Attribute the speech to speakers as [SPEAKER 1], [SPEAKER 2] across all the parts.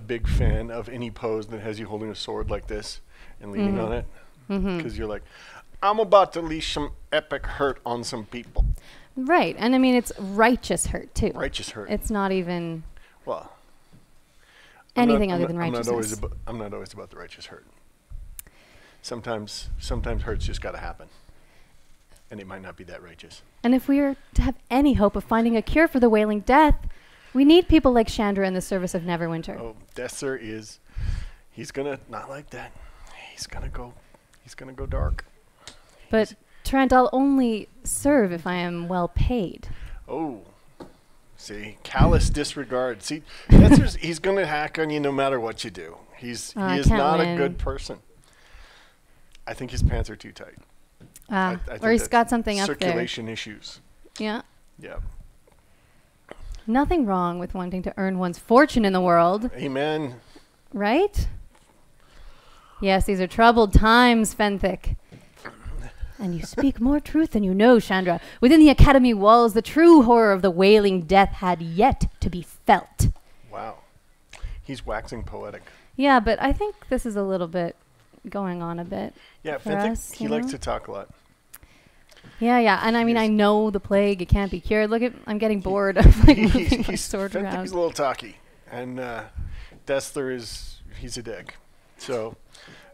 [SPEAKER 1] big fan of any pose that has you holding a sword like this and leaning on it. Because you're like, I'm about to leash some epic hurt on some people.
[SPEAKER 2] Right. And I mean, it's righteous hurt, too.
[SPEAKER 1] Righteous hurt.
[SPEAKER 2] It's not even
[SPEAKER 1] well,
[SPEAKER 2] anything other than righteousness.
[SPEAKER 1] I'm not always about the righteous hurt. Sometimes hurt's just got to happen. And it might not be that righteous.
[SPEAKER 2] And if we are to have any hope of finding a cure for the wailing death, we need people like Chandra in the service of Neverwinter.
[SPEAKER 1] Oh, Deathster he's gonna not like that. He's gonna go dark.
[SPEAKER 2] But Trent, I'll only serve if I am well paid.
[SPEAKER 1] Oh, see, callous disregard. See, Deathster's he's gonna hack on you no matter what you do. He is not a good person. I think his pants are too tight. I
[SPEAKER 2] or he's got something up there.
[SPEAKER 1] Circulation issues.
[SPEAKER 2] Yeah.
[SPEAKER 1] Yeah.
[SPEAKER 2] Nothing wrong with wanting to earn one's fortune in the world.
[SPEAKER 1] Amen.
[SPEAKER 2] Right? Yes, these are troubled times, Fenthic. And you speak more truth than you know, Chandra. Within the academy walls, the true horror of the wailing death had yet to be felt.
[SPEAKER 1] Wow. He's waxing poetic.
[SPEAKER 2] Yeah, but I think this is a little bit going on a bit.
[SPEAKER 1] Yeah, Fenthic, he likes to talk a lot.
[SPEAKER 2] Yeah. And I mean, I know the plague, it can't be cured. Look at, I'm getting bored of like moving my sword around.
[SPEAKER 1] He's a little talky. And Deathster he's a dick. So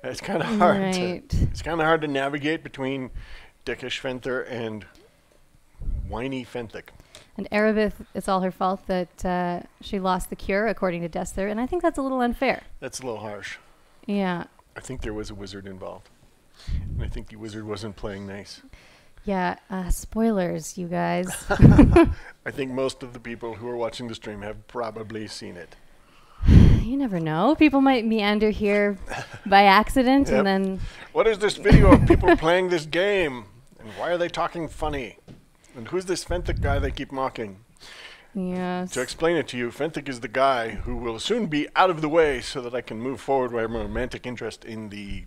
[SPEAKER 1] it's kind of hard.
[SPEAKER 2] Right.
[SPEAKER 1] It's kind of hard to navigate between dickish Fenther and whiny Fenthic.
[SPEAKER 2] And Erebeth, it's all her fault that she lost the cure, according to Deathster. And I think that's a little unfair.
[SPEAKER 1] That's a little harsh.
[SPEAKER 2] Yeah.
[SPEAKER 1] I think there was a wizard involved. And I think the wizard wasn't playing nice.
[SPEAKER 2] Yeah, spoilers, you guys.
[SPEAKER 1] I think most of the people who are watching the stream have probably seen it.
[SPEAKER 2] You never know. People might meander here by accident and then...
[SPEAKER 1] What is this video of people playing this game? And why are they talking funny? And who's this Fenthic guy they keep mocking?
[SPEAKER 2] Yes.
[SPEAKER 1] To explain it to you, Fenthic is the guy who will soon be out of the way so that I can move forward with my romantic interest in the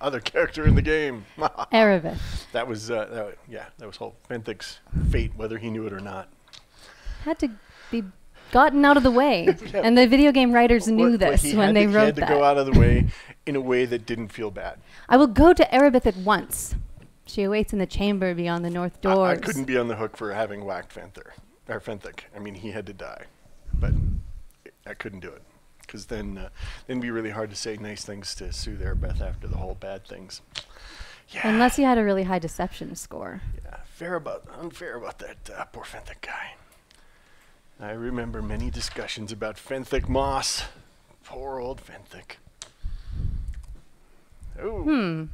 [SPEAKER 1] other character in the game.
[SPEAKER 2] Erebeth.
[SPEAKER 1] That was whole Fenthic's fate, whether he knew it or not.
[SPEAKER 2] Had to be gotten out of the way. And the video game writers knew this when they wrote that.
[SPEAKER 1] He had to go out of the way in a way that didn't feel bad.
[SPEAKER 2] I will go to Erebeth at once. She awaits in the chamber beyond the north doors.
[SPEAKER 1] I couldn't be on the hook for having whacked Fenthic. I mean, he had to die. But I couldn't do it. Because then it'd be really hard to say nice things to soothe Erebeth after the whole bad things. Yeah.
[SPEAKER 2] Unless you had a really high deception score.
[SPEAKER 1] Yeah, unfair about that poor Fenthic guy. I remember many discussions about Fenthic Moss. Poor old Fenthic. Oh.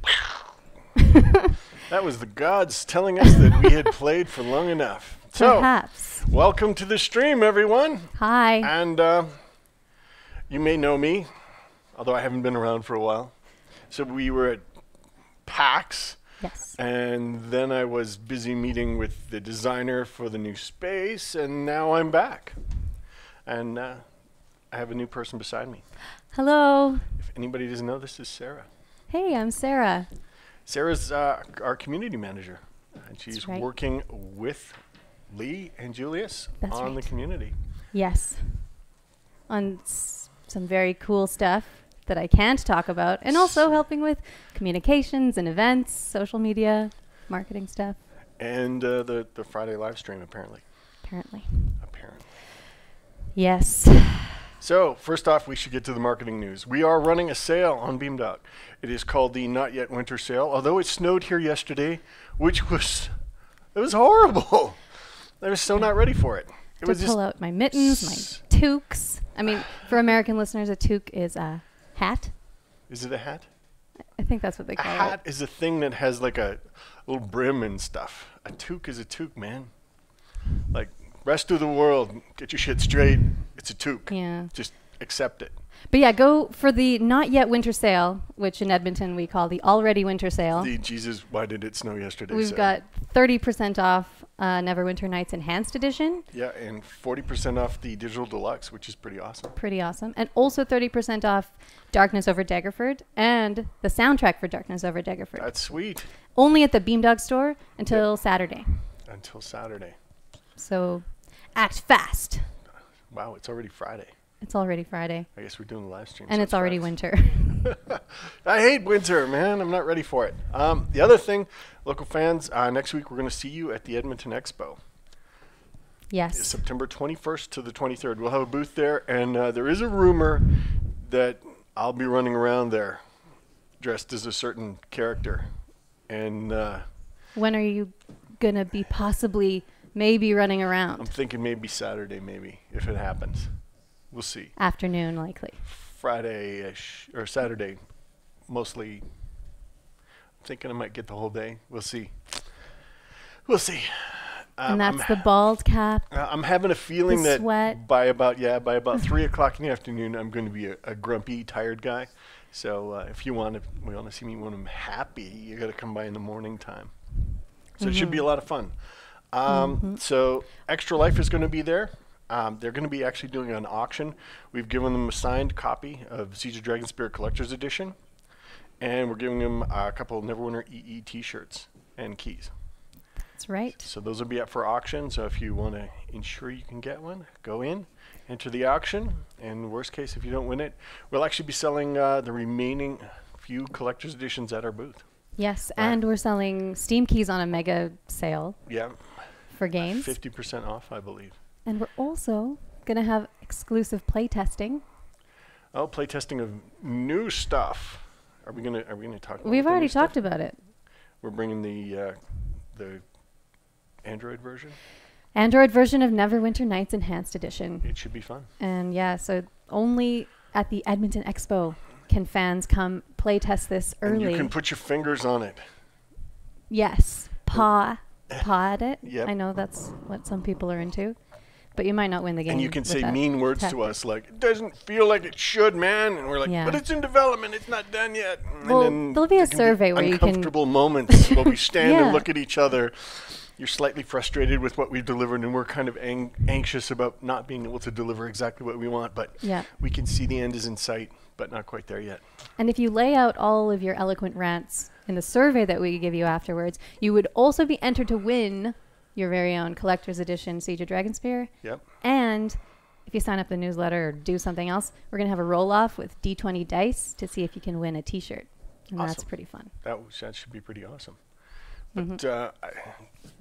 [SPEAKER 1] That was the gods telling us that we had played for long enough. So,
[SPEAKER 2] perhaps.
[SPEAKER 1] Welcome to the stream, everyone.
[SPEAKER 2] Hi.
[SPEAKER 1] And you may know me, although I haven't been around for a while. So we were at PAX.
[SPEAKER 2] Yes.
[SPEAKER 1] And then I was busy meeting with the designer for the new space, and now I'm back. And I have a new person beside me.
[SPEAKER 2] Hello.
[SPEAKER 1] If anybody doesn't know, this is Sarah.
[SPEAKER 2] Hey, I'm Sarah.
[SPEAKER 1] Sarah's our community manager. And she's working with Lee and Julius on the community.
[SPEAKER 2] Yes. On some very cool stuff that I can't talk about, and also helping with communications and events, social media, marketing stuff. And
[SPEAKER 1] the Friday live stream, apparently.
[SPEAKER 2] Apparently.
[SPEAKER 1] Yes. So, first off, we should get to the marketing news. We are running a sale on Beamdog. It is called the Not Yet Winter Sale, although it snowed here yesterday, which was horrible. I was so not ready for it. It was
[SPEAKER 2] pull out my mittens, my toques. I mean, for American listeners, a toque is a hat.
[SPEAKER 1] Is it a hat?
[SPEAKER 2] I think that's what they call it.
[SPEAKER 1] A hat is a thing that has like a little brim and stuff. A toque is a toque, man. Like, rest of the world, get your shit straight. It's a toque.
[SPEAKER 2] Yeah.
[SPEAKER 1] Just accept it.
[SPEAKER 2] But yeah, go for the Not Yet Winter Sale, which in Edmonton we call the Already Winter Sale.
[SPEAKER 1] The Jesus, why did it snow yesterday?
[SPEAKER 2] We've got 30% off Neverwinter Nights Enhanced Edition.
[SPEAKER 1] Yeah, and 40% off the Digital Deluxe, which is pretty awesome.
[SPEAKER 2] Pretty awesome. And also 30% off Darkness Over Daggerford and the soundtrack for Darkness Over Daggerford.
[SPEAKER 1] That's sweet.
[SPEAKER 2] Only at the Beamdog store until Saturday.
[SPEAKER 1] Until Saturday.
[SPEAKER 2] So act fast.
[SPEAKER 1] Wow, it's already Friday.
[SPEAKER 2] It's already Friday.
[SPEAKER 1] I guess we're doing the live stream.
[SPEAKER 2] And
[SPEAKER 1] so
[SPEAKER 2] it's already
[SPEAKER 1] Fridays.
[SPEAKER 2] winter.
[SPEAKER 1] I hate winter, man. I'm not ready for it. The other thing, local fans, next week we're going to see you at the Edmonton Expo.
[SPEAKER 2] Yes.
[SPEAKER 1] It's September 21st to the 23rd. We'll have a booth there, and there is a rumor that I'll be running around there dressed as a certain character. And
[SPEAKER 2] when are you going to be possibly maybe running around?
[SPEAKER 1] I'm thinking maybe Saturday, maybe, if it happens. We'll see.
[SPEAKER 2] Afternoon, likely.
[SPEAKER 1] Friday-ish, or Saturday, mostly. I'm thinking I might get the whole day. We'll see. We'll see.
[SPEAKER 2] And that's the bald cap.
[SPEAKER 1] I'm having a feeling that
[SPEAKER 2] sweat.
[SPEAKER 1] by about 3 o'clock in the afternoon, I'm going to be a grumpy, tired guy. So if you want to see me when I'm happy, you got to come by in the morning time. So it should be a lot of fun. So Extra Life is going to be there. They're going to be actually doing an auction. We've given them a signed copy of Siege of Dragon Spirit Collector's Edition, and we're giving them a couple of Neverwinter EE T-shirts and keys.
[SPEAKER 2] That's right.
[SPEAKER 1] So those will be up for auction. So if you want to ensure you can get one, go in, enter the auction, and worst case, if you don't win it, we'll actually be selling the remaining few collector's editions at our booth.
[SPEAKER 2] Yes, and we're selling Steam keys on a mega sale.
[SPEAKER 1] Yeah.
[SPEAKER 2] For games.
[SPEAKER 1] 50% off, I believe.
[SPEAKER 2] And we're also going to have exclusive play testing.
[SPEAKER 1] Oh, play testing of new stuff. Are we gonna talk about
[SPEAKER 2] We've
[SPEAKER 1] the
[SPEAKER 2] already
[SPEAKER 1] new stuff?
[SPEAKER 2] talked about it.
[SPEAKER 1] We're bringing the Android version.
[SPEAKER 2] Android version of Neverwinter Nights Enhanced Edition.
[SPEAKER 1] It should be fun.
[SPEAKER 2] And yeah, so only at the Edmonton Expo can fans come play test this early.
[SPEAKER 1] And you can put your fingers on it.
[SPEAKER 2] Yes. Paw at it.
[SPEAKER 1] Yep.
[SPEAKER 2] I know that's what some people are into. But you might not win the game.
[SPEAKER 1] And you can
[SPEAKER 2] with
[SPEAKER 1] say
[SPEAKER 2] that
[SPEAKER 1] mean words
[SPEAKER 2] tactic.
[SPEAKER 1] to us like, it doesn't feel like it should, man. And we're like,
[SPEAKER 2] Yeah.
[SPEAKER 1] but it's in development. It's not done yet.
[SPEAKER 2] Well,
[SPEAKER 1] and then
[SPEAKER 2] there'll be a
[SPEAKER 1] there can
[SPEAKER 2] survey where you can...
[SPEAKER 1] uncomfortable moments where we stand
[SPEAKER 2] Yeah.
[SPEAKER 1] and look at each other. You're slightly frustrated with what we've delivered, and we're kind of anxious about not being able to deliver exactly what we want. But
[SPEAKER 2] Yeah.
[SPEAKER 1] we can see the end is in sight, but not quite there yet.
[SPEAKER 2] And if you lay out all of your eloquent rants in the survey that we give you afterwards, you would also be entered to win your very own collector's edition Siege of Dragonspear.
[SPEAKER 1] Yep.
[SPEAKER 2] And if you sign up the newsletter or do something else, we're going to have a roll-off with D20 dice to see if you can win a T-shirt. And that's
[SPEAKER 1] Awesome.
[SPEAKER 2] pretty fun.
[SPEAKER 1] That should be pretty awesome. But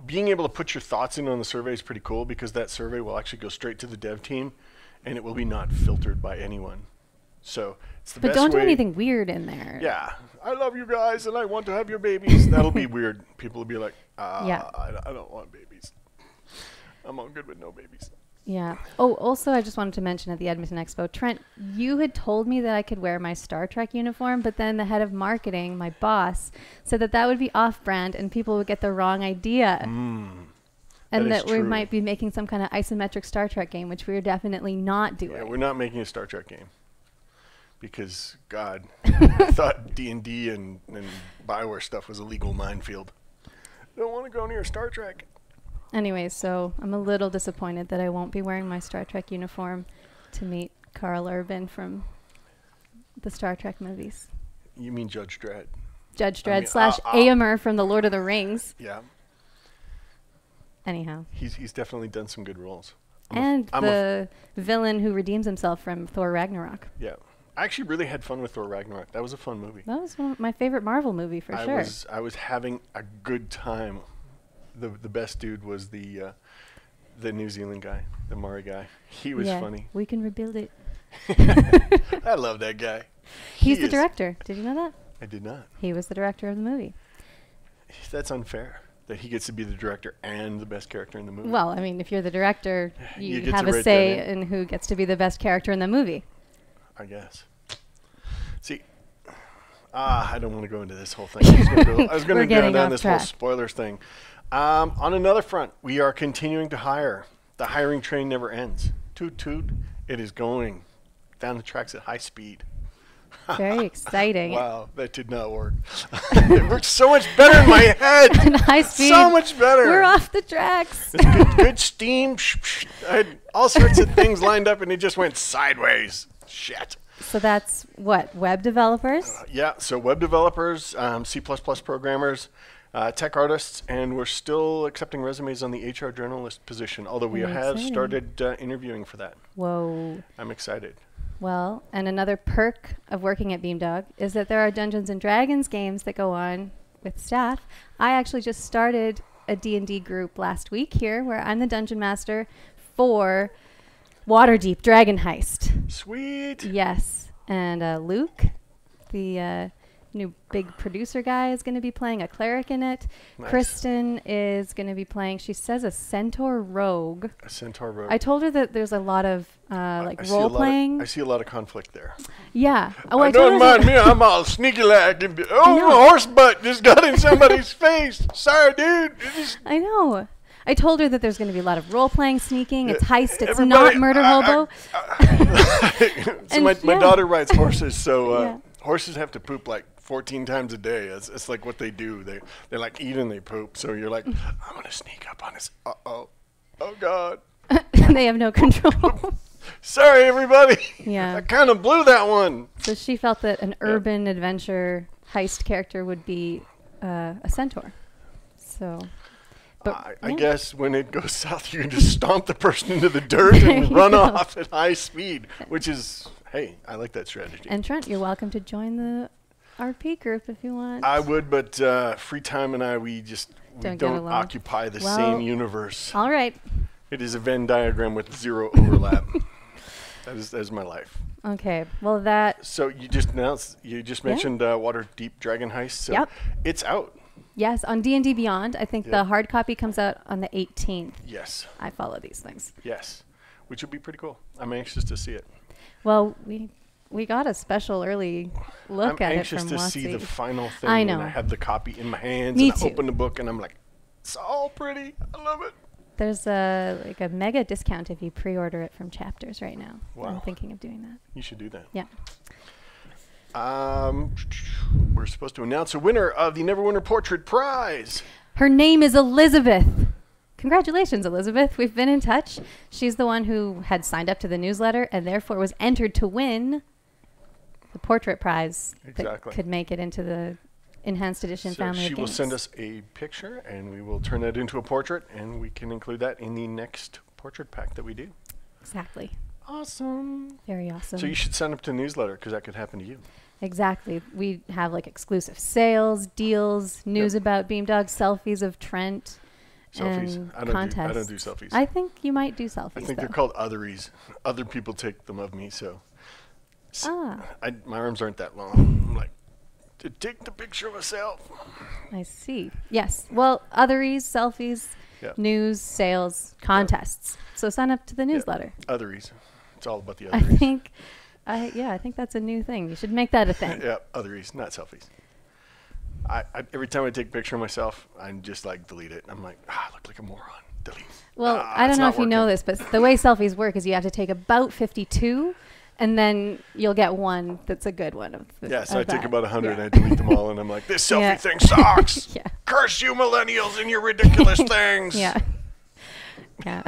[SPEAKER 1] being able to put your thoughts in on the survey is pretty cool, because that survey will actually go straight to the dev team, and it will be not filtered by anyone. So it's the
[SPEAKER 2] But
[SPEAKER 1] best
[SPEAKER 2] don't do
[SPEAKER 1] way.
[SPEAKER 2] anything weird in there.
[SPEAKER 1] Yeah, I love you guys, and I want to have your babies. That'll be weird. People will be like,
[SPEAKER 2] Yeah.
[SPEAKER 1] I don't want babies. I'm all good with no babies.
[SPEAKER 2] Yeah. Oh, also, I just wanted to mention at the Edmonton Expo, Trent, you had told me that I could wear my Star Trek uniform, but then the head of marketing, my boss, said that that would be off-brand and people would get the wrong idea. And
[SPEAKER 1] That is
[SPEAKER 2] that we
[SPEAKER 1] true.
[SPEAKER 2] might be making some kind of isometric Star Trek game, which we are definitely not doing.
[SPEAKER 1] Yeah, we're not making a Star Trek game. Because, God, I thought D&D and Bioware stuff was a legal minefield. I don't want to go near Star Trek.
[SPEAKER 2] Anyways, so I'm a little disappointed that I won't be wearing my Star Trek uniform to meet Carl Urban from the Star Trek movies.
[SPEAKER 1] You mean Judge Dredd?
[SPEAKER 2] Judge
[SPEAKER 1] I
[SPEAKER 2] Dredd
[SPEAKER 1] mean,
[SPEAKER 2] slash Aomer from the Lord of the Rings.
[SPEAKER 1] Yeah.
[SPEAKER 2] Anyhow.
[SPEAKER 1] He's definitely done some good roles.
[SPEAKER 2] And the villain who redeems himself from Thor Ragnarok.
[SPEAKER 1] Yeah. I actually really had fun with Thor Ragnarok. That was a fun movie.
[SPEAKER 2] That was one of my favorite Marvel movie for sure.
[SPEAKER 1] I was having a good time. The best dude was the New Zealand guy, the Maori guy. He was funny.
[SPEAKER 2] We can rebuild it.
[SPEAKER 1] I love that guy.
[SPEAKER 2] He's the director. Did you know that?
[SPEAKER 1] I did not.
[SPEAKER 2] He was the director of the movie.
[SPEAKER 1] That's unfair that he gets to be the director and the best character in the movie.
[SPEAKER 2] Well, I mean, if you're the director,
[SPEAKER 1] You
[SPEAKER 2] you
[SPEAKER 1] get
[SPEAKER 2] have
[SPEAKER 1] to
[SPEAKER 2] a
[SPEAKER 1] write
[SPEAKER 2] say
[SPEAKER 1] that
[SPEAKER 2] in who gets to be the best character in the movie.
[SPEAKER 1] I guess. See, I don't want to go into this whole thing. I was going to go down this whole
[SPEAKER 2] track.
[SPEAKER 1] spoilers thing. On another front, we are continuing to hire. The hiring train never ends. Toot toot. It is going down the tracks at high speed.
[SPEAKER 2] Very exciting.
[SPEAKER 1] Wow, that did not work. It worked so much better in my head.
[SPEAKER 2] And high speed.
[SPEAKER 1] So much better.
[SPEAKER 2] We're off the tracks.
[SPEAKER 1] It's good steam. I had all sorts of things lined up, and it just went sideways. Shit.
[SPEAKER 2] So that's what, web developers?
[SPEAKER 1] Yeah, so web developers, C++ programmers, tech artists, and we're still accepting resumes on the HR journalist position, although we
[SPEAKER 2] Very
[SPEAKER 1] have
[SPEAKER 2] exciting.
[SPEAKER 1] started interviewing for that.
[SPEAKER 2] Whoa.
[SPEAKER 1] I'm excited.
[SPEAKER 2] Well, and another perk of working at Beamdog is that there are Dungeons and Dragons games that go on with staff. I actually just started a D&D group last week here where I'm the dungeon master for Waterdeep Dragon Heist.
[SPEAKER 1] Sweet.
[SPEAKER 2] Yes. And Luke, the new big producer guy, is going to be playing a cleric in it.
[SPEAKER 1] Nice.
[SPEAKER 2] Kristen is going to be playing, she says, a centaur rogue.
[SPEAKER 1] A centaur rogue.
[SPEAKER 2] I told her that there's a lot of
[SPEAKER 1] I see
[SPEAKER 2] role playing.
[SPEAKER 1] I see a lot of conflict there.
[SPEAKER 2] Yeah. Oh,
[SPEAKER 1] I
[SPEAKER 2] told
[SPEAKER 1] don't
[SPEAKER 2] her that-
[SPEAKER 1] mind me. I'm all sneaky like.
[SPEAKER 2] know.
[SPEAKER 1] Oh, my horse butt just got in somebody's face. Sorry, dude.
[SPEAKER 2] I know. I told her that there's going to be a lot of role playing, sneaking. It's heist. It's
[SPEAKER 1] Everybody-
[SPEAKER 2] not murder hobo.
[SPEAKER 1] So
[SPEAKER 2] And
[SPEAKER 1] my
[SPEAKER 2] yeah.
[SPEAKER 1] daughter rides horses, so
[SPEAKER 2] Yeah.
[SPEAKER 1] horses have to poop like 14 times a day. It's like what they do. They like eat and they poop. So you're like, I'm gonna sneak up on this. Oh God.
[SPEAKER 2] They have no control.
[SPEAKER 1] Sorry, everybody.
[SPEAKER 2] Yeah.
[SPEAKER 1] I kind of blew that one.
[SPEAKER 2] So she felt that an urban adventure heist character would be a centaur. So, but
[SPEAKER 1] I
[SPEAKER 2] yeah.
[SPEAKER 1] guess when it goes south, you can just stomp the person into the dirt
[SPEAKER 2] There
[SPEAKER 1] and
[SPEAKER 2] you
[SPEAKER 1] run
[SPEAKER 2] go.
[SPEAKER 1] off at high speed, which is, hey, I like that strategy.
[SPEAKER 2] And Trent, you're welcome to join the RP group if you want.
[SPEAKER 1] I would, but Free Time and I, we
[SPEAKER 2] Don't get
[SPEAKER 1] don't
[SPEAKER 2] along.
[SPEAKER 1] occupy the
[SPEAKER 2] Well,
[SPEAKER 1] same universe.
[SPEAKER 2] All right.
[SPEAKER 1] It is a Venn diagram with zero overlap. That is my life.
[SPEAKER 2] Okay. Well, that
[SPEAKER 1] So you just mentioned Waterdeep Dragon Heist. So
[SPEAKER 2] Yep.
[SPEAKER 1] it's out.
[SPEAKER 2] yes, on D&D Beyond. I think
[SPEAKER 1] Yep.
[SPEAKER 2] the hard copy comes out on the 18th.
[SPEAKER 1] Yes.
[SPEAKER 2] I follow these things.
[SPEAKER 1] Yes. Which would be pretty cool. I'm anxious to see it.
[SPEAKER 2] Well, we got a special early look
[SPEAKER 1] I'm
[SPEAKER 2] at it
[SPEAKER 1] anxious
[SPEAKER 2] from
[SPEAKER 1] to
[SPEAKER 2] Watsy.
[SPEAKER 1] see the final thing.
[SPEAKER 2] I
[SPEAKER 1] when
[SPEAKER 2] know.
[SPEAKER 1] I have the copy in my hands
[SPEAKER 2] Me
[SPEAKER 1] and
[SPEAKER 2] too.
[SPEAKER 1] I open the book and I'm like, it's all pretty. I love it.
[SPEAKER 2] There's a mega discount if you pre-order it from Chapters right now.
[SPEAKER 1] Wow.
[SPEAKER 2] I'm thinking of doing that.
[SPEAKER 1] You should do that.
[SPEAKER 2] Yeah.
[SPEAKER 1] We're supposed to announce a winner of the Neverwinter Portrait Prize.
[SPEAKER 2] Her name is Elizabeth. Congratulations, Elizabeth. We've been in touch. She's the one who had signed up to the newsletter and therefore was entered to win the portrait prize
[SPEAKER 1] Exactly.
[SPEAKER 2] that could make it into the enhanced edition
[SPEAKER 1] So
[SPEAKER 2] family
[SPEAKER 1] she
[SPEAKER 2] of
[SPEAKER 1] will
[SPEAKER 2] games.
[SPEAKER 1] send us a picture and we will turn that into a portrait and we can include that in the next portrait pack that we do.
[SPEAKER 2] Exactly.
[SPEAKER 1] Awesome.
[SPEAKER 2] Very awesome.
[SPEAKER 1] So you should sign up to the newsletter because that could happen to you.
[SPEAKER 2] Exactly. We have like exclusive sales, deals, news
[SPEAKER 1] Yep.
[SPEAKER 2] about Beamdog, selfies of Trent,
[SPEAKER 1] Selfies.
[SPEAKER 2] and
[SPEAKER 1] I don't
[SPEAKER 2] contests.
[SPEAKER 1] do selfies.
[SPEAKER 2] I think you might do selfies.
[SPEAKER 1] I think
[SPEAKER 2] though.
[SPEAKER 1] they're called otheries. Other people take them of me, so
[SPEAKER 2] Ah,
[SPEAKER 1] my arms aren't that long. I'm like, to take the picture of myself.
[SPEAKER 2] I see. Yes. Well, otheries, selfies,
[SPEAKER 1] Yep.
[SPEAKER 2] news, sales, contests. So sign up to the newsletter.
[SPEAKER 1] Otheries. It's all about the
[SPEAKER 2] I
[SPEAKER 1] otheries.
[SPEAKER 2] think, I think that's a new thing. You should make that a thing.
[SPEAKER 1] Yeah, otheries, not selfies. I every time I take a picture of myself, I just like delete it. I'm like, I look like a moron. Delete.
[SPEAKER 2] Well, I
[SPEAKER 1] it's
[SPEAKER 2] don't know
[SPEAKER 1] not
[SPEAKER 2] if you know
[SPEAKER 1] working.
[SPEAKER 2] this, but the way selfies work is you have to take about 52, and then you'll get one that's a good one.
[SPEAKER 1] Yeah, so I take
[SPEAKER 2] that.
[SPEAKER 1] about 100
[SPEAKER 2] Yeah.
[SPEAKER 1] and I delete them all, and I'm like, this selfie
[SPEAKER 2] Yeah.
[SPEAKER 1] thing sucks.
[SPEAKER 2] Yeah.
[SPEAKER 1] Curse you millennials and your ridiculous things.
[SPEAKER 2] Yeah. Yeah.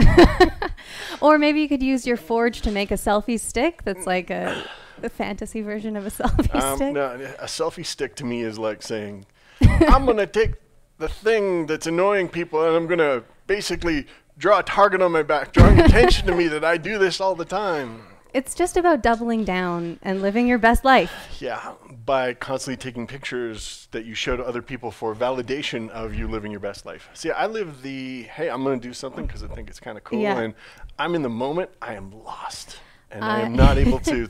[SPEAKER 2] Or maybe you could use your Forge to make a selfie stick that's like a fantasy version of a selfie stick.
[SPEAKER 1] No, a selfie stick to me is like saying, I'm going to take the thing that's annoying people and I'm going to basically draw a target on my back, drawing attention to me that I do this all the time.
[SPEAKER 2] It's just about doubling down and living your best life.
[SPEAKER 1] Yeah, by constantly taking pictures that you show to other people for validation of you living your best life. See, I live the, hey, I'm going to do something because I think it's kind of cool.
[SPEAKER 2] Yeah.
[SPEAKER 1] And I'm in the moment, I am lost. And I am not able to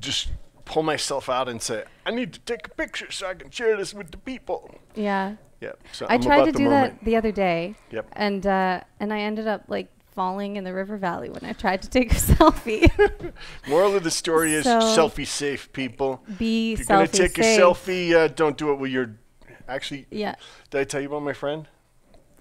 [SPEAKER 1] just pull myself out and say, I need to take a picture so I can share this with the people.
[SPEAKER 2] Yeah.
[SPEAKER 1] Yeah, so
[SPEAKER 2] I
[SPEAKER 1] I'm
[SPEAKER 2] tried
[SPEAKER 1] about
[SPEAKER 2] to
[SPEAKER 1] the
[SPEAKER 2] do
[SPEAKER 1] moment.
[SPEAKER 2] that the other day.
[SPEAKER 1] Yep.
[SPEAKER 2] And I ended up like falling in the river valley when I tried to take a selfie.
[SPEAKER 1] Moral of the story is
[SPEAKER 2] So-
[SPEAKER 1] selfie safe, people.
[SPEAKER 2] Be
[SPEAKER 1] If you're going
[SPEAKER 2] selfie
[SPEAKER 1] to take
[SPEAKER 2] safe.
[SPEAKER 1] a selfie, don't do it with your, actually,
[SPEAKER 2] Yeah.
[SPEAKER 1] did I tell you about my friend?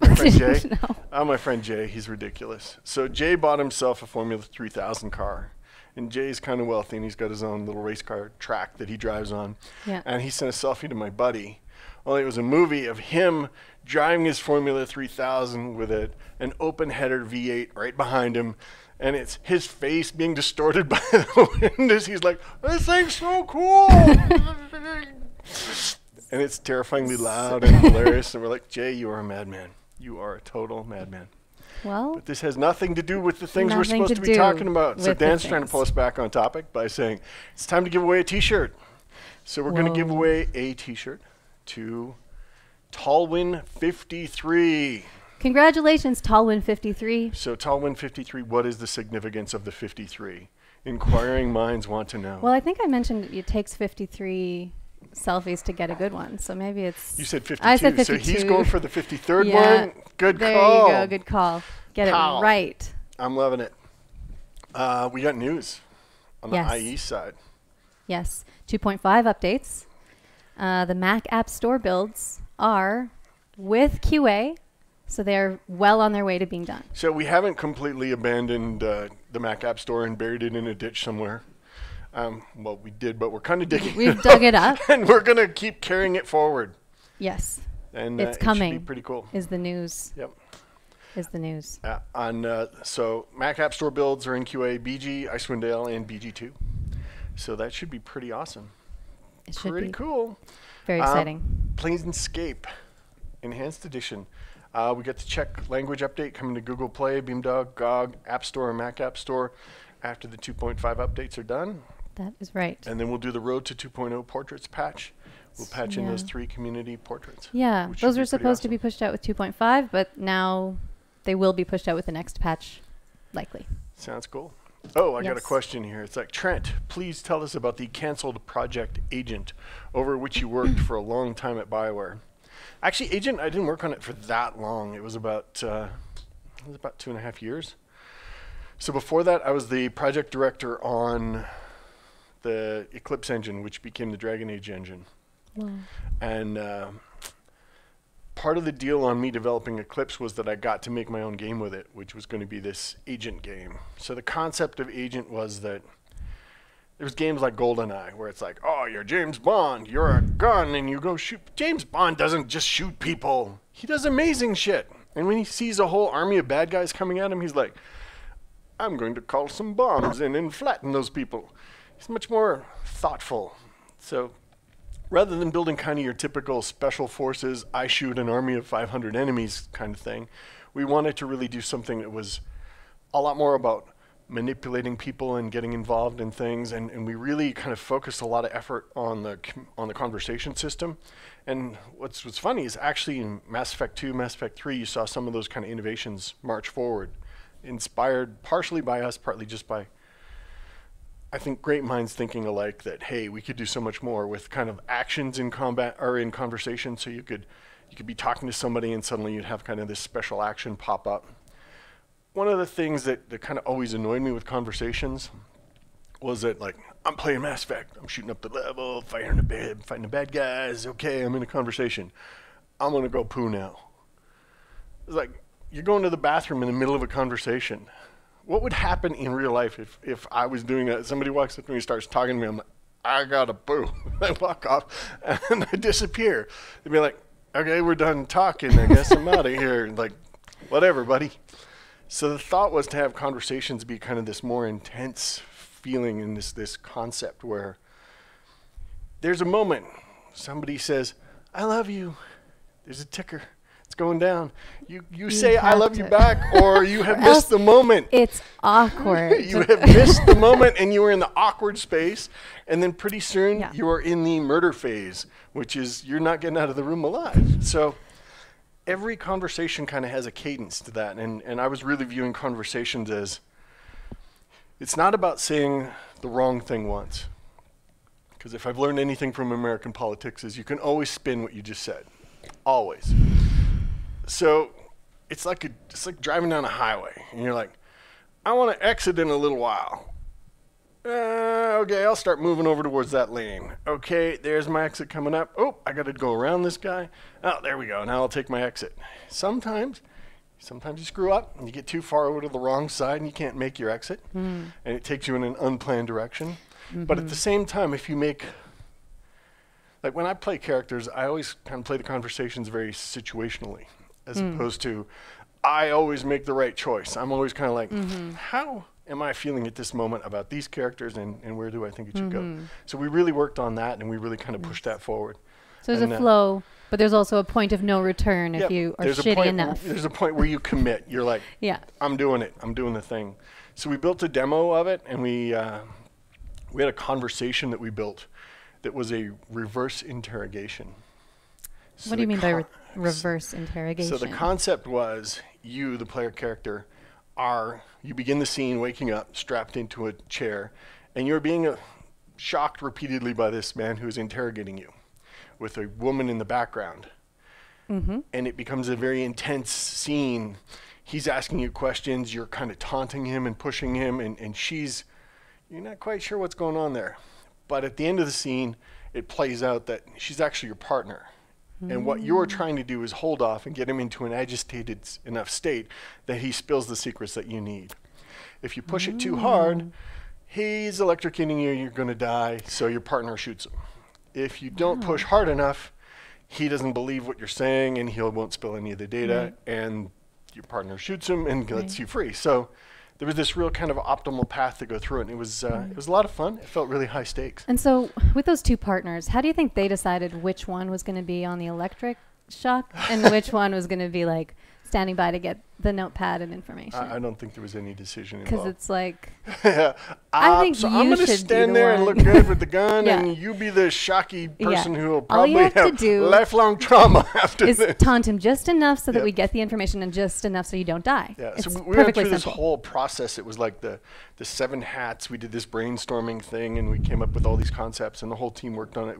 [SPEAKER 1] My friend Jay?
[SPEAKER 2] No.
[SPEAKER 1] Oh, my friend Jay, he's ridiculous. So Jay bought himself a Formula 3000 car. And Jay's kind of wealthy, and he's got his own little race car track that he drives on.
[SPEAKER 2] Yeah.
[SPEAKER 1] And he sent a selfie to my buddy. Only it was a movie of him driving his Formula 3000 with an open header V8 right behind him. And it's his face being distorted by the windows. He's like, this thing's so cool. And it's terrifyingly loud and hilarious. And we're like, Jay, you are a madman. You are a total madman.
[SPEAKER 2] Well,
[SPEAKER 1] but this has nothing to do with the things we're
[SPEAKER 2] nothing
[SPEAKER 1] supposed
[SPEAKER 2] to
[SPEAKER 1] to be
[SPEAKER 2] do
[SPEAKER 1] talking about. So
[SPEAKER 2] with the
[SPEAKER 1] Dan's trying to
[SPEAKER 2] things.
[SPEAKER 1] pull us back on topic by saying it's time to give away a T-shirt. So we're going to give
[SPEAKER 2] Whoa.
[SPEAKER 1] away a T-shirt to Tallwin 53.
[SPEAKER 2] congratulations, Tallwin 53.
[SPEAKER 1] So Tallwin 53, what is the significance of the 53? Inquiring minds want to know.
[SPEAKER 2] Well, I think I mentioned it takes 53 selfies to get a good one. So maybe it's...
[SPEAKER 1] You said 52.
[SPEAKER 2] I said
[SPEAKER 1] So
[SPEAKER 2] 52.
[SPEAKER 1] he's going for the 53rd
[SPEAKER 2] Yeah.
[SPEAKER 1] one. Good
[SPEAKER 2] there
[SPEAKER 1] call.
[SPEAKER 2] you go. Good call. Get
[SPEAKER 1] Pow.
[SPEAKER 2] it right.
[SPEAKER 1] I'm loving it. We got news on the
[SPEAKER 2] Yes.
[SPEAKER 1] IE side.
[SPEAKER 2] Yes. 2.5 updates. The Mac App Store builds are with QA, so they're well on their way to being done.
[SPEAKER 1] So we haven't completely abandoned the Mac App Store and buried it in a ditch somewhere. Well, we did, but we're kind of digging
[SPEAKER 2] We've dug it up.
[SPEAKER 1] and we're going to keep carrying it forward.
[SPEAKER 2] Yes.
[SPEAKER 1] And
[SPEAKER 2] It's
[SPEAKER 1] it
[SPEAKER 2] coming.
[SPEAKER 1] should be pretty cool.
[SPEAKER 2] Is the news.
[SPEAKER 1] Yep.
[SPEAKER 2] Is the news.
[SPEAKER 1] So Mac App Store builds are in QA, BG, Icewind Dale, and BG2. So that should be pretty awesome.
[SPEAKER 2] It should
[SPEAKER 1] Pretty
[SPEAKER 2] be
[SPEAKER 1] cool.
[SPEAKER 2] very exciting.
[SPEAKER 1] Planescape Enhanced Edition. We get to check language update coming to Google Play, Beamdog, GOG, App Store, and Mac App Store after the 2.5 updates are done.
[SPEAKER 2] That is right.
[SPEAKER 1] And then we'll do the Road to 2.0 Portraits patch. We'll patch in
[SPEAKER 2] Yeah.
[SPEAKER 1] those 3 community portraits.
[SPEAKER 2] Yeah,
[SPEAKER 1] which should
[SPEAKER 2] those
[SPEAKER 1] be
[SPEAKER 2] were
[SPEAKER 1] pretty
[SPEAKER 2] supposed to
[SPEAKER 1] awesome.
[SPEAKER 2] be pushed out with 2.5, but now they will be pushed out with the next patch, likely.
[SPEAKER 1] Sounds cool. Oh, I got a
[SPEAKER 2] Yes.
[SPEAKER 1] question here. It's like, Trent, please tell us about the canceled project Agent, over which you worked for a long time at BioWare. Actually, Agent, I didn't work on it for that long. It was about 2.5 years. So before that, I was the project director on the Eclipse engine, which became the Dragon Age engine.
[SPEAKER 2] Wow.
[SPEAKER 1] And part of the deal on me developing Eclipse was that I got to make my own game with it, which was going to be this Agent game. So the concept of Agent was that there's games like GoldenEye where it's like, oh, you're James Bond, you're a gun, and you go shoot. James Bond doesn't just shoot people. He does amazing shit. And when he sees a whole army of bad guys coming at him, he's like, I'm going to call some bombs in and flatten those people. He's much more thoughtful. So rather than building kind of your typical special forces, I shoot an army of 500 enemies kind of thing, we wanted to really do something that was a lot more about manipulating people and getting involved in things, and we really kind of focused a lot of effort on the conversation system. And what's funny is actually in Mass Effect 2, Mass Effect 3, you saw some of those kind of innovations march forward, inspired partially by us, partly just by, I think, great minds thinking alike that, hey, we could do so much more with kind of actions in combat or in conversation. So you could be talking to somebody and suddenly you'd have kind of this special action pop up. One of the things that kind of always annoyed me with conversations was that, like, I'm playing Mass Effect, I'm shooting up the level, fighting the bad guys, okay, I'm in a conversation. I'm gonna go poo now. It's like, you're going to the bathroom in the middle of a conversation. What would happen in real life if I was doing that? Somebody walks up to me and starts talking to me, I'm like, I gotta poo. I walk off and I disappear. They'd be like, okay, we're done talking, I guess I'm out of here. Like, whatever, buddy. So the thought was to have conversations be kind of this more intense feeling in this concept where there's a moment, somebody says, I love you. There's a ticker. It's going down. You say I love you back, or you have missed the moment.
[SPEAKER 2] It's awkward.
[SPEAKER 1] You have missed the moment and you are in the awkward space, and then pretty soon you are in the murder phase, which is you're not getting out of the room alive. So every conversation kind of has a cadence to that, and I was really viewing conversations as, it's not about saying the wrong thing once. Because if I've learned anything from American politics is you can always spin what you just said. Always. So it's like driving down a highway, and you're like, I want to exit in a little while. Okay, I'll start moving over towards that lane. Okay, there's my exit coming up. Oh, I got to go around this guy. Oh, there we go. Now I'll take my exit. Sometimes you screw up and you get too far over to the wrong side and you can't make your exit, and it takes you in an unplanned direction. But at the same time, if you make, like when I play characters, I always kind of play the conversations very situationally, as opposed to, I always make the right choice. I'm always kind of like, how am I feeling at this moment about these characters, and where do I think it should go? So we really worked on that, and we really kind of pushed that forward.
[SPEAKER 2] So there's a flow, but there's also a point of no return if you are shitty enough.
[SPEAKER 1] There's a point where you commit. You're like,
[SPEAKER 2] yeah,
[SPEAKER 1] I'm doing it. I'm doing the thing. So we built a demo of it, and we had a conversation that we built that was a reverse interrogation. So
[SPEAKER 2] what do you mean by reverse interrogation?
[SPEAKER 1] So the concept was you, the player character, you begin the scene waking up, strapped into a chair, and you're being shocked repeatedly by this man who's interrogating you with a woman in the background.
[SPEAKER 2] Mm-hmm.
[SPEAKER 1] And it becomes a very intense scene. He's asking you questions, you're kind of taunting him and pushing him, and you're not quite sure what's going on there. But at the end of the scene, it plays out that she's actually your partner. And what you're trying to do is hold off and get him into an agitated enough state that he spills the secrets that you need. If you push it too hard, he's electrocuting you, you're going to die, so your partner shoots him. If you don't push hard enough, he doesn't believe what you're saying, and he won't spill any of the data, and your partner shoots him and lets you free. So there was this real kind of optimal path to go through it, and it was a lot of fun. It felt really high stakes.
[SPEAKER 2] And so with those two partners, how do you think they decided which one was going to be on the electric shock and which one was going to be like standing by to get the notepad and information?
[SPEAKER 1] I don't think there was any decision involved.
[SPEAKER 2] Because it's like,
[SPEAKER 1] I think so I'm going to stand there and look good with the gun, and you be the shocky person who will probably have lifelong trauma after this.
[SPEAKER 2] Is taunt him just enough so that we get the information and just enough so you don't die.
[SPEAKER 1] Yeah,
[SPEAKER 2] it's
[SPEAKER 1] so we went through this whole process. It was like the 7 hats. We did this brainstorming thing, and we came up with all these concepts, and the whole team worked on it. It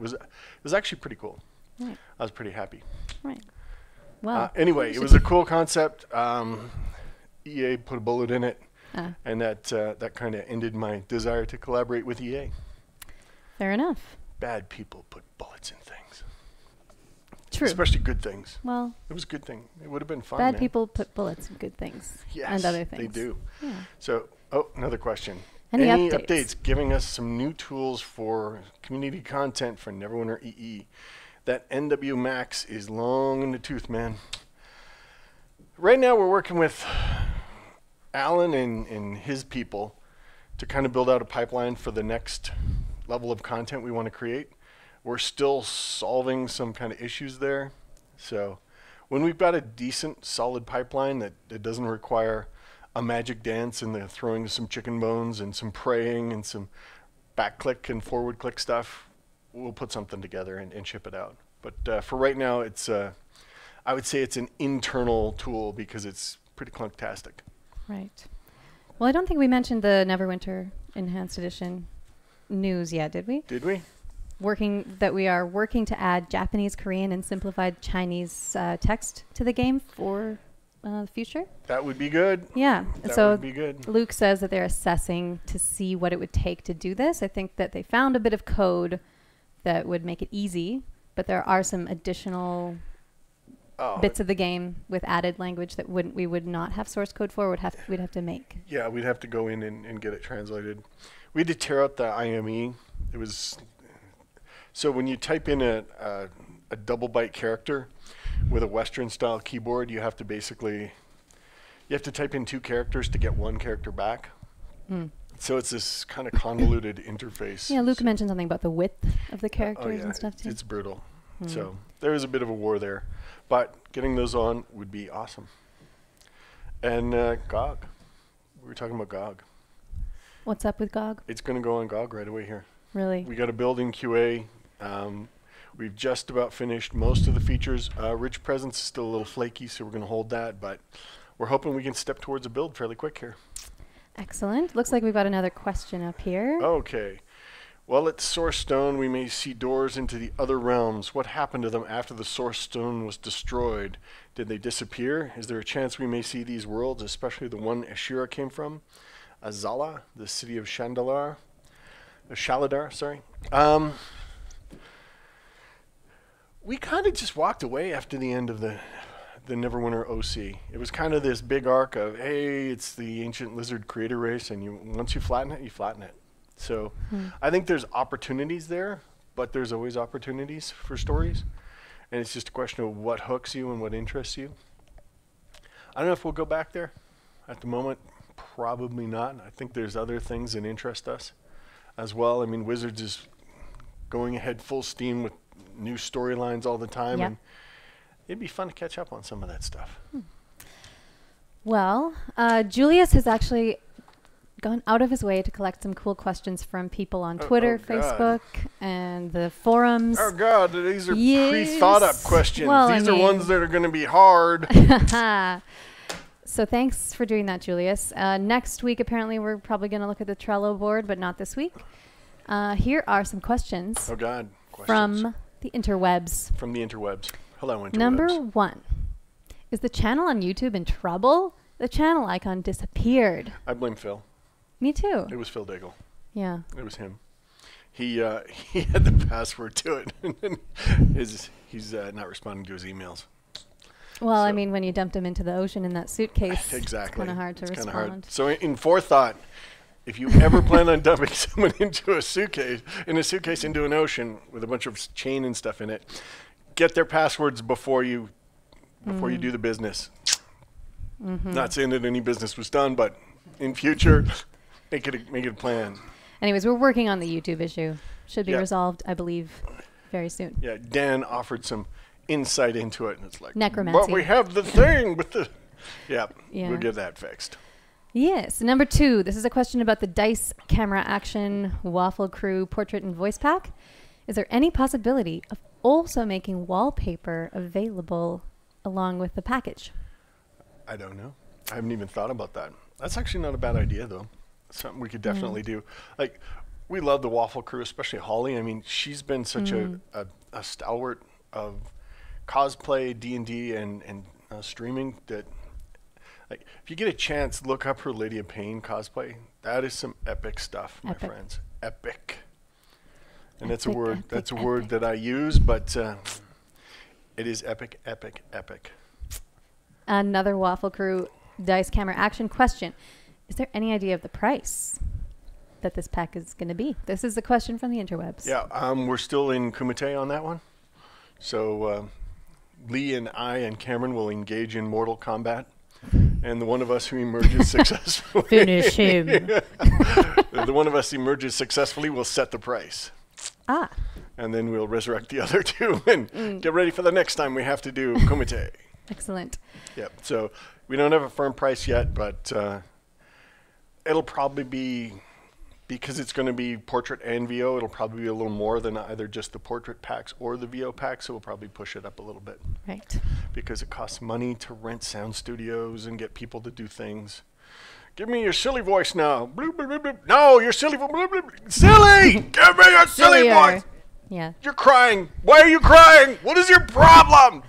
[SPEAKER 1] was actually pretty cool.
[SPEAKER 2] Right.
[SPEAKER 1] I was pretty happy.
[SPEAKER 2] Right. Well,
[SPEAKER 1] anyway, it was a cool concept. EA put a bullet in it, and that kind of ended my desire to collaborate with EA.
[SPEAKER 2] Fair enough.
[SPEAKER 1] Bad people put bullets in things.
[SPEAKER 2] True.
[SPEAKER 1] Especially good things.
[SPEAKER 2] Well,
[SPEAKER 1] it was a good thing. It would have been fun.
[SPEAKER 2] Bad people put bullets in good things.
[SPEAKER 1] Yes,
[SPEAKER 2] and other things.
[SPEAKER 1] They do.
[SPEAKER 2] Yeah.
[SPEAKER 1] So, another question.
[SPEAKER 2] Any updates?
[SPEAKER 1] Giving us some new tools for community content for Neverwinter EE. That NW Max is long in the tooth, man. Right now we're working with Alan and his people to kind of build out a pipeline for the next level of content we want to create. We're still solving some kind of issues there. So when we've got a decent, solid pipeline that doesn't require a magic dance and the throwing some chicken bones and some praying and some back click and forward click stuff, we'll put something together and ship it out. But for right now, I would say it's an internal tool because it's pretty clunktastic.
[SPEAKER 2] Right. Well, I don't think we mentioned the Neverwinter Enhanced Edition news yet, did we?
[SPEAKER 1] Did we?
[SPEAKER 2] We are working to add Japanese, Korean, and simplified Chinese text to the game for the future.
[SPEAKER 1] That would be good.
[SPEAKER 2] Yeah.
[SPEAKER 1] That would be good.
[SPEAKER 2] Luke says that they're assessing to see what it would take to do this. I think that they found a bit of code that would make it easy, but there are some additional bits of the game with added language that we would not have source code for. We'd have to make.
[SPEAKER 1] Yeah, we'd have to go in and get it translated. We had to tear out the IME. It was so when you type in a double byte character with a Western style keyboard, you have to type in 2 characters to get 1 character back. So it's this kind of convoluted interface.
[SPEAKER 2] Yeah, Luke mentioned something about the width of the characters and stuff too.
[SPEAKER 1] It's brutal. So there is a bit of a war there, but getting those on would be awesome. And GOG. We were talking about GOG.
[SPEAKER 2] What's up with GOG?
[SPEAKER 1] It's going to go on GOG right away here.
[SPEAKER 2] Really?
[SPEAKER 1] We got a build in QA. We've just about finished most of the features. Rich Presence is still a little flaky, so we're going to hold that, but we're hoping we can step towards a build fairly quick here.
[SPEAKER 2] Excellent. Looks like we've got another question up here.
[SPEAKER 1] Okay. Well, at Source Stone, we may see doors into the other realms. What happened to them after the Source Stone was destroyed? Did they disappear? Is there a chance we may see these worlds, especially the one Ashira came from? Azala, the city of Shaladar, sorry. We kind of just walked away after the end of the Neverwinter OC. It was kind of this big arc of, hey, it's the ancient lizard creator race, and once you flatten it, you flatten it. So I think there's opportunities there, but there's always opportunities for stories. And it's just a question of what hooks you and what interests you. I don't know if we'll go back there. At the moment, probably not. I think there's other things that interest us as well. I mean, Wizards is going ahead full steam with new storylines all the time,
[SPEAKER 2] Yep.
[SPEAKER 1] and it'd be fun to catch up on some of that stuff.
[SPEAKER 2] Well, Julius has actually gone out of his way to collect some cool questions from people on Twitter,
[SPEAKER 1] God.
[SPEAKER 2] Facebook, and the forums.
[SPEAKER 1] Oh God, these are
[SPEAKER 2] Yes.
[SPEAKER 1] pre-thought up questions.
[SPEAKER 2] Well,
[SPEAKER 1] These
[SPEAKER 2] I
[SPEAKER 1] are
[SPEAKER 2] mean-
[SPEAKER 1] ones that are going to be hard.
[SPEAKER 2] So thanks for doing that, Julius. Next week, apparently, we're probably going to look at the Trello board, but not this week. Here are some questions
[SPEAKER 1] Oh God, questions
[SPEAKER 2] from the interwebs.
[SPEAKER 1] from the interwebs. Hello, interwebs.
[SPEAKER 2] Number 1. Is the channel on YouTube in trouble? The channel icon disappeared.
[SPEAKER 1] I blame Phil.
[SPEAKER 2] Me too.
[SPEAKER 1] It was Phil Daigle.
[SPEAKER 2] Yeah.
[SPEAKER 1] It was him. He had the password to it, and he's not responding to his emails.
[SPEAKER 2] Well, I
[SPEAKER 1] So-
[SPEAKER 2] mean, when you dumped him into the ocean in that suitcase,
[SPEAKER 1] Exactly.
[SPEAKER 2] it's kind of hard to
[SPEAKER 1] It's kinda
[SPEAKER 2] respond.
[SPEAKER 1] hard. So in forethought, if you ever plan on dumping someone into a suitcase into an ocean with a bunch of chain and stuff in it, get their passwords before you do the business. Not saying that any business was done, but in future, make it a plan.
[SPEAKER 2] Anyways, we're working on the YouTube issue. Should be
[SPEAKER 1] Yeah.
[SPEAKER 2] resolved, I believe, very soon.
[SPEAKER 1] Yeah, Dan offered some insight into it, and it's like,
[SPEAKER 2] Necromancy.
[SPEAKER 1] but we have the thing with the. Yeah,
[SPEAKER 2] Yeah.
[SPEAKER 1] we'll get that fixed.
[SPEAKER 2] Yes. Number 2. This is a question about the Dice Camera Action Waffle Crew Portrait and Voice Pack. Is there any possibility of also making wallpaper available along with the package?
[SPEAKER 1] I don't know. I haven't even thought about that. That's actually not a bad idea, though. Something we could definitely do. Like, we love the Waffle Crew, especially Holly. I mean, she's been such a stalwart of cosplay, D&D, and streaming that, like, if you get a chance, look up her Lady of Pain cosplay. That is some epic stuff, my
[SPEAKER 2] Epic.
[SPEAKER 1] friends. Epic. And that's a
[SPEAKER 2] Epic,
[SPEAKER 1] word.
[SPEAKER 2] epic,
[SPEAKER 1] That's a word
[SPEAKER 2] epic.
[SPEAKER 1] that I use, but it is epic, epic, epic.
[SPEAKER 2] Another Waffle Crew Dice Camera Action question. Is there any idea of the price that this pack is going to be? This is a question from the interwebs.
[SPEAKER 1] Yeah, we're still in Kumite on that one. So Lee and I and Cameron will engage in mortal combat. And the one of us who emerges successfully.
[SPEAKER 2] Finish him.
[SPEAKER 1] The one of us emerges successfully will set the price.
[SPEAKER 2] Ah,
[SPEAKER 1] And then we'll resurrect the other two and get ready for the next time we have to do Kumite.
[SPEAKER 2] excellent.
[SPEAKER 1] Yep. So we don't have a firm price yet, but it'll probably be, because it's going to be portrait and VO, it'll probably be a little more than either just the portrait packs or the VO packs. So we'll probably push it up a little bit
[SPEAKER 2] Right.
[SPEAKER 1] because it costs money to rent sound studios and get people to do things. Give me your silly voice now. Bloop, bloop, bloop, bloop. No, your silly voice. Silly! Give me your silly
[SPEAKER 2] Sillier.
[SPEAKER 1] voice.
[SPEAKER 2] Yeah.
[SPEAKER 1] You're crying. Why are you crying? What is your problem?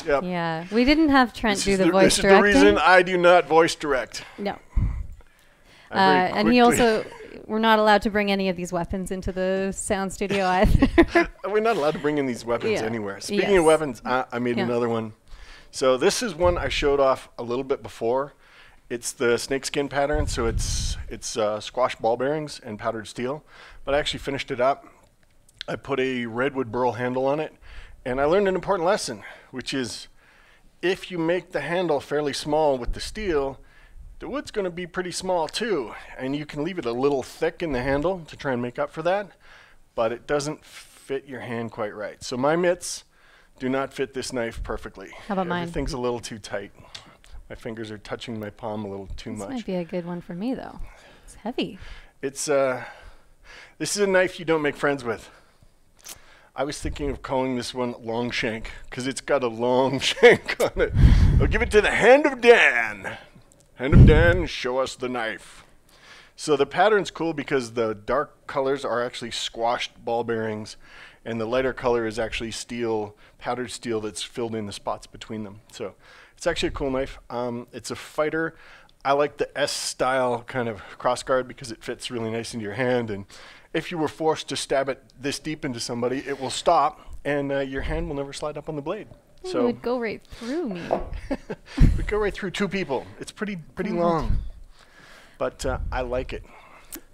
[SPEAKER 1] Yep.
[SPEAKER 2] Yeah. We didn't have Trent
[SPEAKER 1] This
[SPEAKER 2] do
[SPEAKER 1] is
[SPEAKER 2] the voice
[SPEAKER 1] this is the
[SPEAKER 2] directing.
[SPEAKER 1] reason I do not voice direct.
[SPEAKER 2] No.
[SPEAKER 1] I very
[SPEAKER 2] And he
[SPEAKER 1] quickly-
[SPEAKER 2] also, we're not allowed to bring any of these weapons into the sound studio either.
[SPEAKER 1] We're not allowed to bring in these weapons
[SPEAKER 2] Yeah.
[SPEAKER 1] anywhere. Speaking
[SPEAKER 2] Yes.
[SPEAKER 1] of weapons, I made
[SPEAKER 2] Yeah.
[SPEAKER 1] another one. So this is one I showed off a little bit before. It's the snakeskin pattern, so it's squash ball bearings and powdered steel. But I actually finished it up. I put a redwood burl handle on it, and I learned an important lesson, which is if you make the handle fairly small with the steel, the wood's going to be pretty small too, and you can leave it a little thick in the handle to try and make up for that, but it doesn't fit your hand quite right. So my mitts do not fit this knife perfectly.
[SPEAKER 2] How about mine?
[SPEAKER 1] Everything's a little too tight. My fingers are touching my palm a little too
[SPEAKER 2] This
[SPEAKER 1] much.
[SPEAKER 2] might be a good one for me, though. It's heavy.
[SPEAKER 1] It's this is a knife you don't make friends with. I was thinking of calling this one long shank because it's got a long shank on it. I'll give it to the hand of Dan. Hand of Dan, show us the knife. So the pattern's cool because the dark colors are actually squashed ball bearings, and the lighter color is actually steel, powdered steel that's filled in the spots between them. So it's actually a cool knife. It's a fighter. I like the S-style kind of crossguard because it fits really nice into your hand, and if you were forced to stab it this deep into somebody, it will stop, and your hand will never slide up on the blade.
[SPEAKER 2] It
[SPEAKER 1] So
[SPEAKER 2] would go right through me.
[SPEAKER 1] we go right through two people. It's pretty long, but I like it.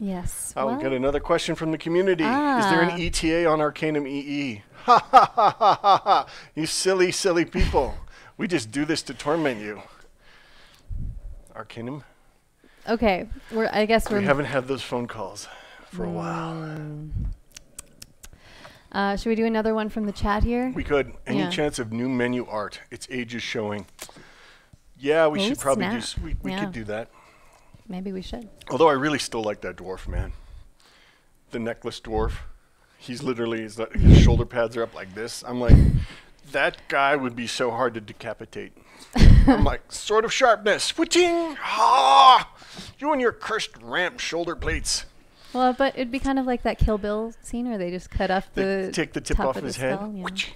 [SPEAKER 2] Yes.
[SPEAKER 1] I'll
[SPEAKER 2] well,
[SPEAKER 1] get another question from the community. Is there an
[SPEAKER 2] Ah.
[SPEAKER 1] ETA on Arcanum EE? Ha ha ha ha ha ha! You silly, silly people. We just do this to torment you. Arcanum?
[SPEAKER 2] okay. I guess
[SPEAKER 1] We
[SPEAKER 2] we're
[SPEAKER 1] haven't had those phone calls for a while.
[SPEAKER 2] Should we do another one from the chat here?
[SPEAKER 1] We could. Any
[SPEAKER 2] Yeah.
[SPEAKER 1] chance of new menu art? Its age is showing. Yeah, we should probably do. We
[SPEAKER 2] Yeah.
[SPEAKER 1] could do that.
[SPEAKER 2] Maybe we should.
[SPEAKER 1] Although I really still like that dwarf, man. The necklace dwarf. He's literally his shoulder pads are up like this. I'm like, that guy would be so hard to decapitate. I'm like, sword of sharpness. Witching! Ah! You and your cursed ramp shoulder plates.
[SPEAKER 2] Well, but it'd be kind of like that Kill Bill scene where they just cut off
[SPEAKER 1] They
[SPEAKER 2] the
[SPEAKER 1] take the tip
[SPEAKER 2] top
[SPEAKER 1] off
[SPEAKER 2] of
[SPEAKER 1] his
[SPEAKER 2] the
[SPEAKER 1] head.
[SPEAKER 2] skull, yeah.
[SPEAKER 1] Witch.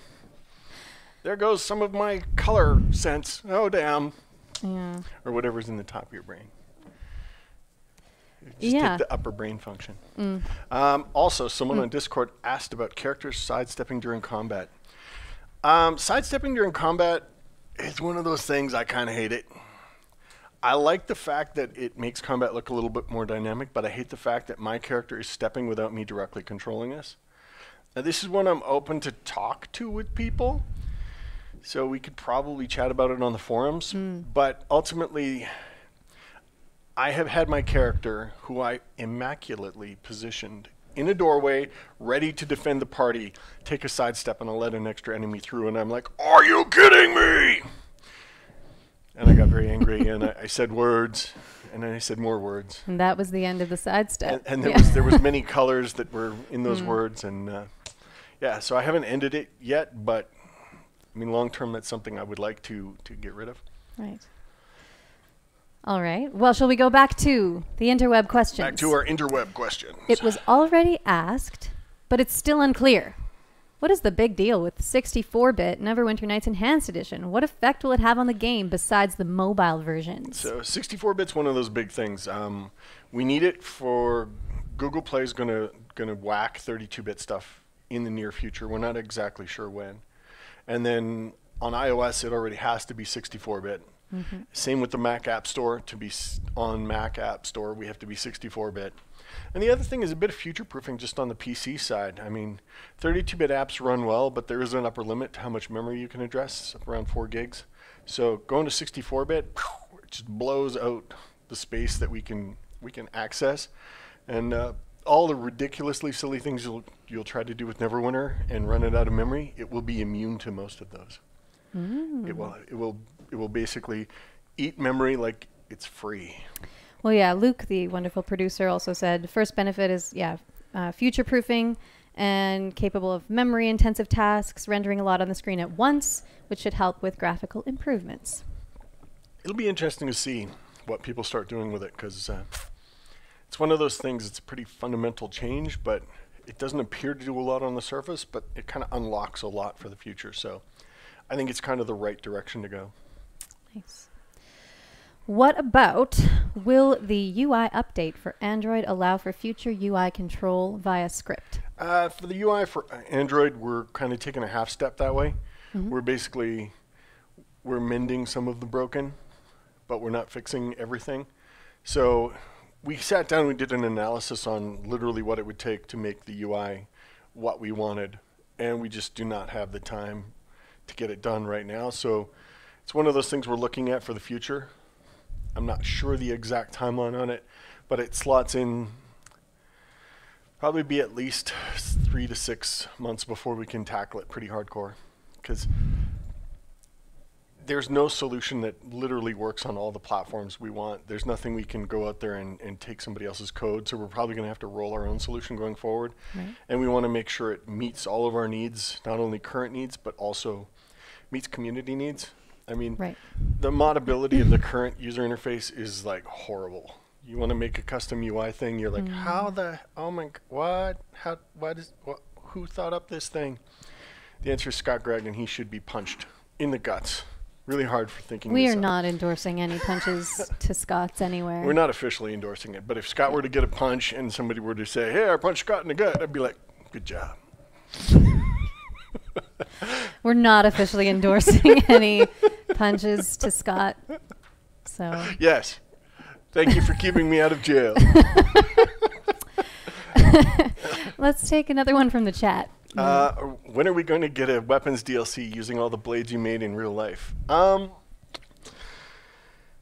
[SPEAKER 1] There goes some of my color sense. Oh, damn.
[SPEAKER 2] Yeah.
[SPEAKER 1] Or whatever's in the top of your brain. Just
[SPEAKER 2] Yeah.
[SPEAKER 1] take the upper brain function.
[SPEAKER 2] Mm.
[SPEAKER 1] Also, someone on Discord asked about characters sidestepping during combat. Sidestepping during combat is one of those things I kind of hate it. I like the fact that it makes combat look a little bit more dynamic, but I hate the fact that my character is stepping without me directly controlling this. Now, this is one I'm open to talk to with people, so we could probably chat about it on the forums, but ultimately, I have had my character, who I immaculately positioned in a doorway, ready to defend the party, take a sidestep and I let an extra enemy through, and I'm like, "Are you kidding me?" And I got very angry, and I said words, and then I said more words.
[SPEAKER 2] And that was the end of the sidestep.
[SPEAKER 1] And there was many colors that were in those words, and yeah, so I haven't ended it yet, but I mean, long term, that's something I would like to get rid of.
[SPEAKER 2] Right. All right. Well, shall we go back to the interweb questions?
[SPEAKER 1] Back to our interweb questions.
[SPEAKER 2] It was already asked, but it's still unclear. What is the big deal with 64-bit Neverwinter Nights Enhanced Edition? What effect will it have on the game besides the mobile versions?
[SPEAKER 1] So 64-bit's one of those big things. We need it for Google Play's gonna whack 32-bit stuff in the near future. We're not exactly sure when. And then on iOS, it already has to be 64-bit. Same with the Mac App Store. To be on Mac App Store, we have to be 64-bit. And the other thing is a bit of future-proofing just on the PC side. I mean, 32-bit apps run well, but there is an upper limit to how much memory you can address, around 4 gigs. So going to 64-bit, it just blows out the space that we can access. And all the ridiculously silly things you'll try to do with Neverwinter and run it out of memory, it will be immune to most of those. It will basically eat memory like it's free.
[SPEAKER 2] Well, yeah, Luke, the wonderful producer, also said first benefit is, future-proofing and capable of memory-intensive tasks, rendering a lot on the screen at once, which should help with graphical improvements.
[SPEAKER 1] It'll be interesting to see what people start doing with it, because it's one of those things, it's a pretty fundamental change, but it doesn't appear to do a lot on the surface, but it kind of unlocks a lot for the future. So I think it's kind of the right direction to go.
[SPEAKER 2] Nice. What about, will the UI update for Android allow for future UI control via script?
[SPEAKER 1] For the UI for Android, we're kind of taking a half step that way. We're mending some of the broken, but we're not fixing everything. So we sat down, we did an analysis on literally what it would take to make the UI what we wanted, and we just do not have the time to get it done right now. So it's one of those things we're looking at for the future. I'm not sure the exact timeline on it, but it slots in probably be at least 3 to 6 months before we can tackle it pretty hardcore, because there's no solution that literally works on all the platforms we want. There's nothing we can go out there and take somebody else's code, so we're probably going to have to roll our own solution going forward.
[SPEAKER 2] Right.
[SPEAKER 1] And we want to make sure it meets all of our needs, not only current needs, but also meets community needs. I mean, the modability of the current user interface is like horrible. You want to make a custom UI thing, you're like, who thought up this thing? The answer is Scott Gregg, and he should be punched in the guts. Really hard for thinking
[SPEAKER 2] We
[SPEAKER 1] this
[SPEAKER 2] are
[SPEAKER 1] up.
[SPEAKER 2] not endorsing any punches to Scott's anywhere.
[SPEAKER 1] We're not officially endorsing it, but if Scott were to get a punch and somebody were to say, hey, I punched Scott in the gut, I'd be like, good job.
[SPEAKER 2] We're not officially endorsing any punches to Scott. So
[SPEAKER 1] yes. Thank you for keeping me out of jail.
[SPEAKER 2] let's take another one from the chat.
[SPEAKER 1] When are we going to get a weapons DLC using all the blades you made in real life?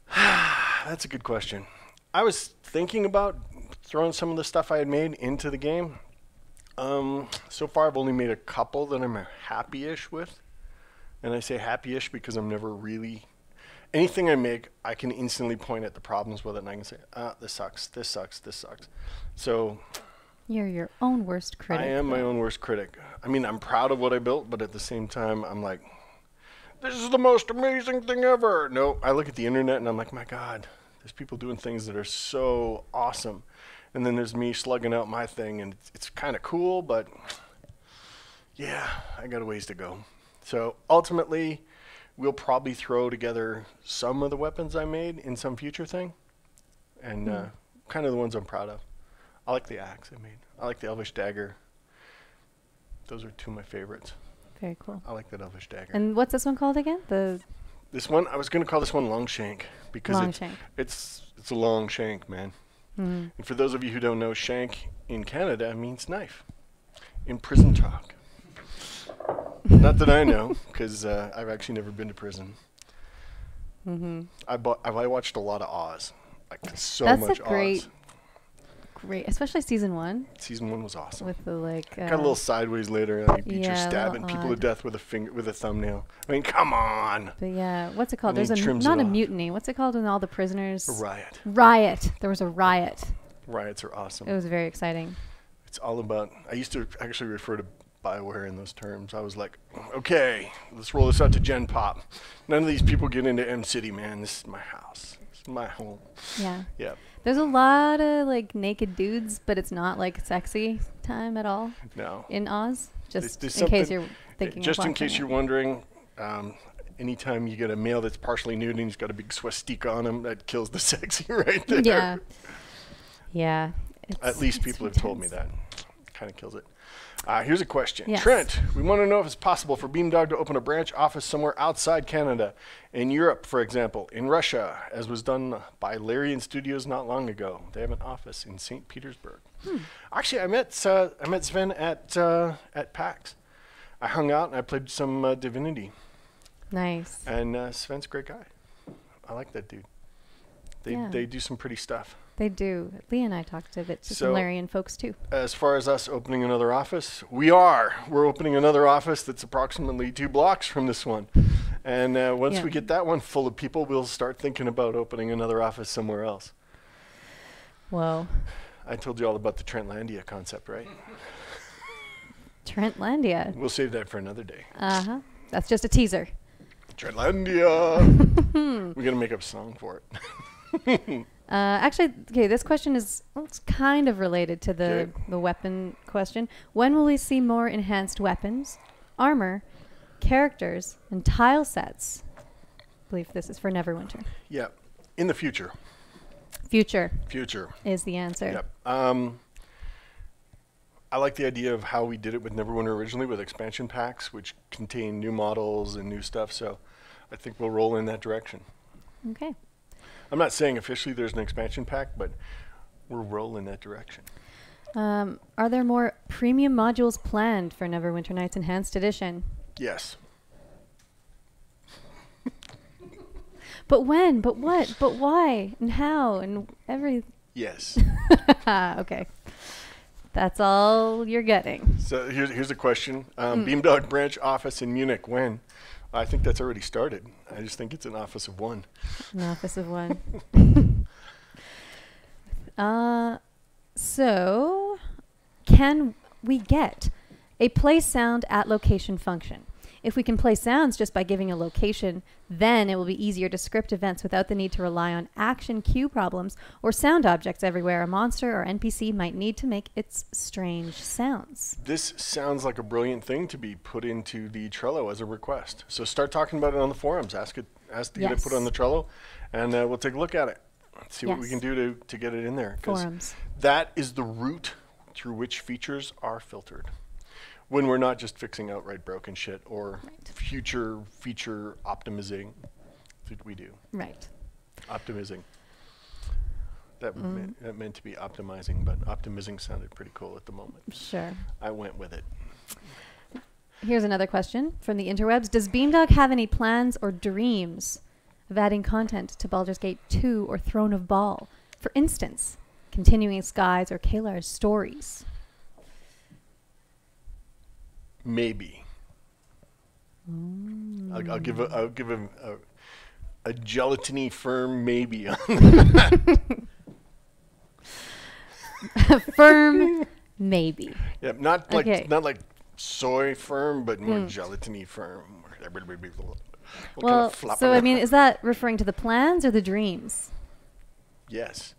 [SPEAKER 1] That's a good question. I was thinking about throwing some of the stuff I had made into the game. So far I've only made a couple that I'm happy-ish with. And I say happy-ish because I'm never really... Anything I make, I can instantly point at the problems with it, and I can say, this sucks, this sucks, this sucks. So...
[SPEAKER 2] You're your own worst critic.
[SPEAKER 1] I am my own worst critic. I mean, I'm proud of what I built, but at the same time, I'm like, this is the most amazing thing ever. No, I look at the internet, and I'm like, my God, there's people doing things that are so awesome. And then there's me slugging out my thing, and it's kind of cool, but yeah, I got a ways to go. So ultimately, we'll probably throw together some of the weapons I made in some future thing, and kind of the ones I'm proud of. I like the axe I made. I like the Elvish dagger. Those are two of my favorites.
[SPEAKER 2] Very cool.
[SPEAKER 1] I like that Elvish dagger.
[SPEAKER 2] And what's this one called again?
[SPEAKER 1] This one, I was going to call this one Longshank because it's a long shank, man. And for those of you who don't know, shank in Canada means knife. In prison talk. Not that I know, because I've actually never been to prison. I watched a lot of Oz, like much Oz.
[SPEAKER 2] Great, especially season 1.
[SPEAKER 1] Season 1 was awesome.
[SPEAKER 2] With the
[SPEAKER 1] got a little sideways later. Like you're stabbing people to death with a thumbnail. I mean, come on.
[SPEAKER 2] But yeah, what's it called? There's not a mutiny. What's it called when all the prisoners?
[SPEAKER 1] A riot.
[SPEAKER 2] Riot. There was a riot.
[SPEAKER 1] Riots are awesome.
[SPEAKER 2] It was very exciting.
[SPEAKER 1] It's all about. I used to actually refer to BioWare in those terms. I was like, okay, let's roll this out to Gen Pop. None of these people get into M City, man. This is my house. This is my home.
[SPEAKER 2] Yeah.
[SPEAKER 1] Yeah.
[SPEAKER 2] There's a lot of like naked dudes, but it's not like sexy time at all.
[SPEAKER 1] No.
[SPEAKER 2] In Oz, just
[SPEAKER 1] there's
[SPEAKER 2] in case you're thinking.
[SPEAKER 1] Just in case you're wondering, anytime you get a male that's partially nude and he's got a big swastika on him, that kills the sexy right there.
[SPEAKER 2] Yeah. Yeah.
[SPEAKER 1] At least people have told me that. Kind of kills it. Here's a question.
[SPEAKER 2] Yes.
[SPEAKER 1] Trent, we want to know if it's possible for Beamdog to open a branch office somewhere outside Canada, in Europe, for example, in Russia, as was done by Larian Studios not long ago. They have an office in St. Petersburg. Actually, I met Sven at PAX. I hung out and I played some Divinity.
[SPEAKER 2] Nice.
[SPEAKER 1] And Sven's a great guy. I like that dude. They do some pretty stuff.
[SPEAKER 2] They do. Lee and I talked a bit to some Larian folks too.
[SPEAKER 1] As far as us opening another office, we're opening another office that's approximately 2 blocks from this one. And once we get that one full of people, we'll start thinking about opening another office somewhere else.
[SPEAKER 2] Whoa. I
[SPEAKER 1] told you all about the Trentlandia concept, right?
[SPEAKER 2] Trentlandia.
[SPEAKER 1] We'll save that for another day.
[SPEAKER 2] Uh-huh. That's just a teaser.
[SPEAKER 1] Trentlandia. We're going to make up a song for it.
[SPEAKER 2] Actually, okay, this question is it's kind of related to the weapon question. When will we see more enhanced weapons, armor, characters, and tile sets? I believe this is for Neverwinter.
[SPEAKER 1] Yeah, in the future.
[SPEAKER 2] Future is the answer.
[SPEAKER 1] Yep. I like the idea of how we did it with Neverwinter originally with expansion packs, which contain new models and new stuff. So I think we'll roll in that direction.
[SPEAKER 2] Okay.
[SPEAKER 1] I'm not saying officially there's an expansion pack, but we're rolling that direction.
[SPEAKER 2] Are there more premium modules planned for Neverwinter Nights Enhanced Edition?
[SPEAKER 1] Yes.
[SPEAKER 2] But when? But what? But why? And how? And every...
[SPEAKER 1] Yes.
[SPEAKER 2] Okay. That's all you're getting.
[SPEAKER 1] So here's a question. Beamdog branch office in Munich, when? I think that's already started. I just think it's an office of one.
[SPEAKER 2] An office of one. So, can we get a play sound at location function? If we can play sounds just by giving a location, then it will be easier to script events without the need to rely on action cue problems or sound objects everywhere a monster or NPC might need to make its strange sounds.
[SPEAKER 1] This sounds like a brilliant thing to be put into the Trello as a request. So start talking about it on the forums. Ask to get it put on the Trello, and we'll take a look at it. See what we can do to get it in there.
[SPEAKER 2] Forums.
[SPEAKER 1] That is the route through which features are filtered. When we're not just fixing outright broken shit or future feature optimizing that we do.
[SPEAKER 2] Right.
[SPEAKER 1] Optimizing. That meant to be optimizing, but optimizing sounded pretty cool at the moment.
[SPEAKER 2] Sure.
[SPEAKER 1] I went with it.
[SPEAKER 2] Here's another question from the interwebs. Does Beamdog have any plans or dreams of adding content to Baldur's Gate 2 or Throne of Ball? For instance, continuing Sky's or Kalar's stories?
[SPEAKER 1] Maybe. I'll give a gelatiny firm maybe on that.
[SPEAKER 2] Firm maybe.
[SPEAKER 1] Yeah, not like soy firm, but more gelatiny firm.
[SPEAKER 2] Well, so I mean, is that referring to the plans or the dreams?
[SPEAKER 1] Yes.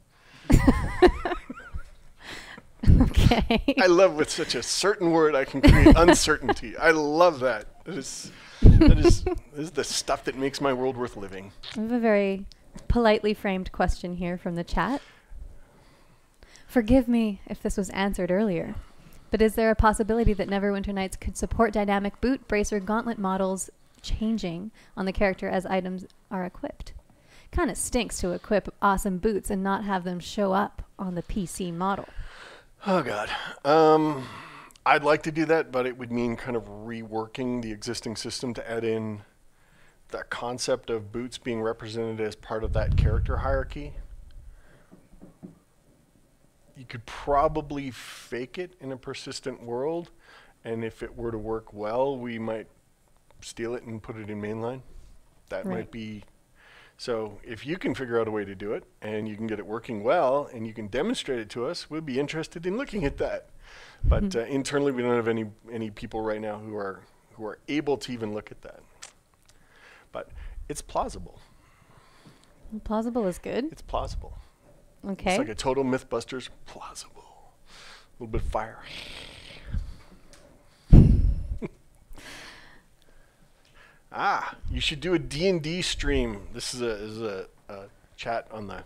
[SPEAKER 2] Okay.
[SPEAKER 1] I love with such a certain word I can create uncertainty. I love that. This is the stuff that makes my world worth living.
[SPEAKER 2] I have a very politely framed question here from the chat. Forgive me if this was answered earlier, but is there a possibility that Neverwinter Nights could support dynamic boot, bracer, gauntlet models changing on the character as items are equipped? Kind of stinks to equip awesome boots and not have them show up on the PC model.
[SPEAKER 1] Oh, God. I'd like to do that, but it would mean kind of reworking the existing system to add in that concept of boots being represented as part of that character hierarchy. You could probably fake it in a persistent world, and if it were to work well, we might steal it and put it in mainline. That might be... So if you can figure out a way to do it, and you can get it working well, and you can demonstrate it to us, we'd be interested in looking at that. But internally, we don't have any people right now who are able to even look at that. But it's plausible.
[SPEAKER 2] Plausible is good.
[SPEAKER 1] It's plausible.
[SPEAKER 2] Okay.
[SPEAKER 1] It's like a total Mythbusters plausible. A little bit of fire. You should do a D&D stream. This is a chat on the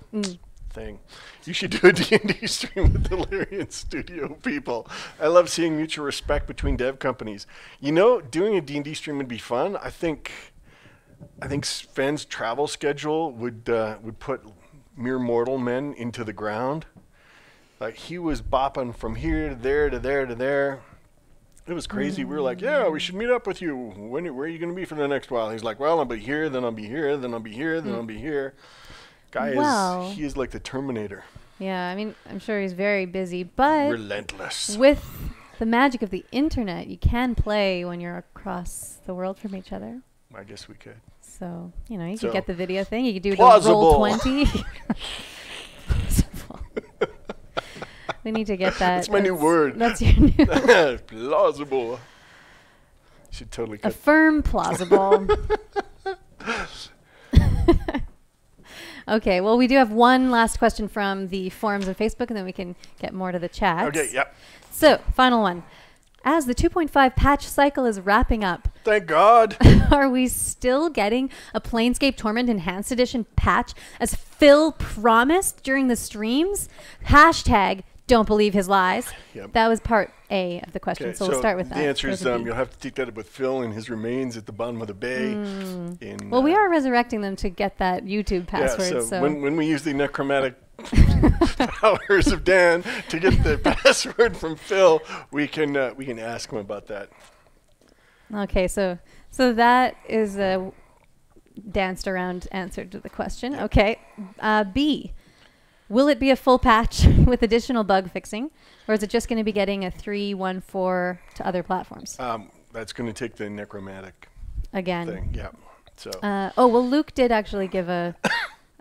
[SPEAKER 1] thing. You should do a D&D stream with the Lyrian Studio people. I love seeing mutual respect between dev companies. You know, doing a D&D stream would be fun. I think Sven's travel schedule would put mere mortal men into the ground. Like, he was bopping from here to there to there to there. It was crazy. We were like, yeah, we should meet up with you. Where are you going to be for the next while? He's like, well, I'll be here, then I'll be here, then I'll be here, then I'll be here. He is like the Terminator.
[SPEAKER 2] Yeah, I mean, I'm sure he's very busy, but
[SPEAKER 1] relentless.
[SPEAKER 2] With the magic of the internet, you can play when you're across the world from each other.
[SPEAKER 1] I guess we could.
[SPEAKER 2] So, you know, you could get the video thing. You could do the Roll20. We need to get that.
[SPEAKER 1] That's my new word.
[SPEAKER 2] That's your new
[SPEAKER 1] plausible. Should totally cut.
[SPEAKER 2] Affirm plausible. Okay, well, we do have one last question from the forums and Facebook, and then we can get more to the chat.
[SPEAKER 1] Okay, yep.
[SPEAKER 2] So, final one. As the 2.5 patch cycle is wrapping up,
[SPEAKER 1] thank God,
[SPEAKER 2] are we still getting a Planescape Torment Enhanced Edition patch as Phil promised during the streams? Hashtag don't believe his lies. Yep. That was part A of the question, so we'll start with that.
[SPEAKER 1] The answer is you'll have to take that up with Phil and his remains at the bottom of the bay.
[SPEAKER 2] Well, we are resurrecting them to get that YouTube password.
[SPEAKER 1] Yeah, so when we use the necromantic powers of Dan to get the password from Phil, we can ask him about that.
[SPEAKER 2] Okay, so that is a danced around answer to the question. Okay, B. Will it be a full patch with additional bug fixing, or is it just going to be getting a 3.1.4 to other platforms?
[SPEAKER 1] That's going to take the necromantic
[SPEAKER 2] again
[SPEAKER 1] thing. Yeah. So.
[SPEAKER 2] Well, Luke did actually give a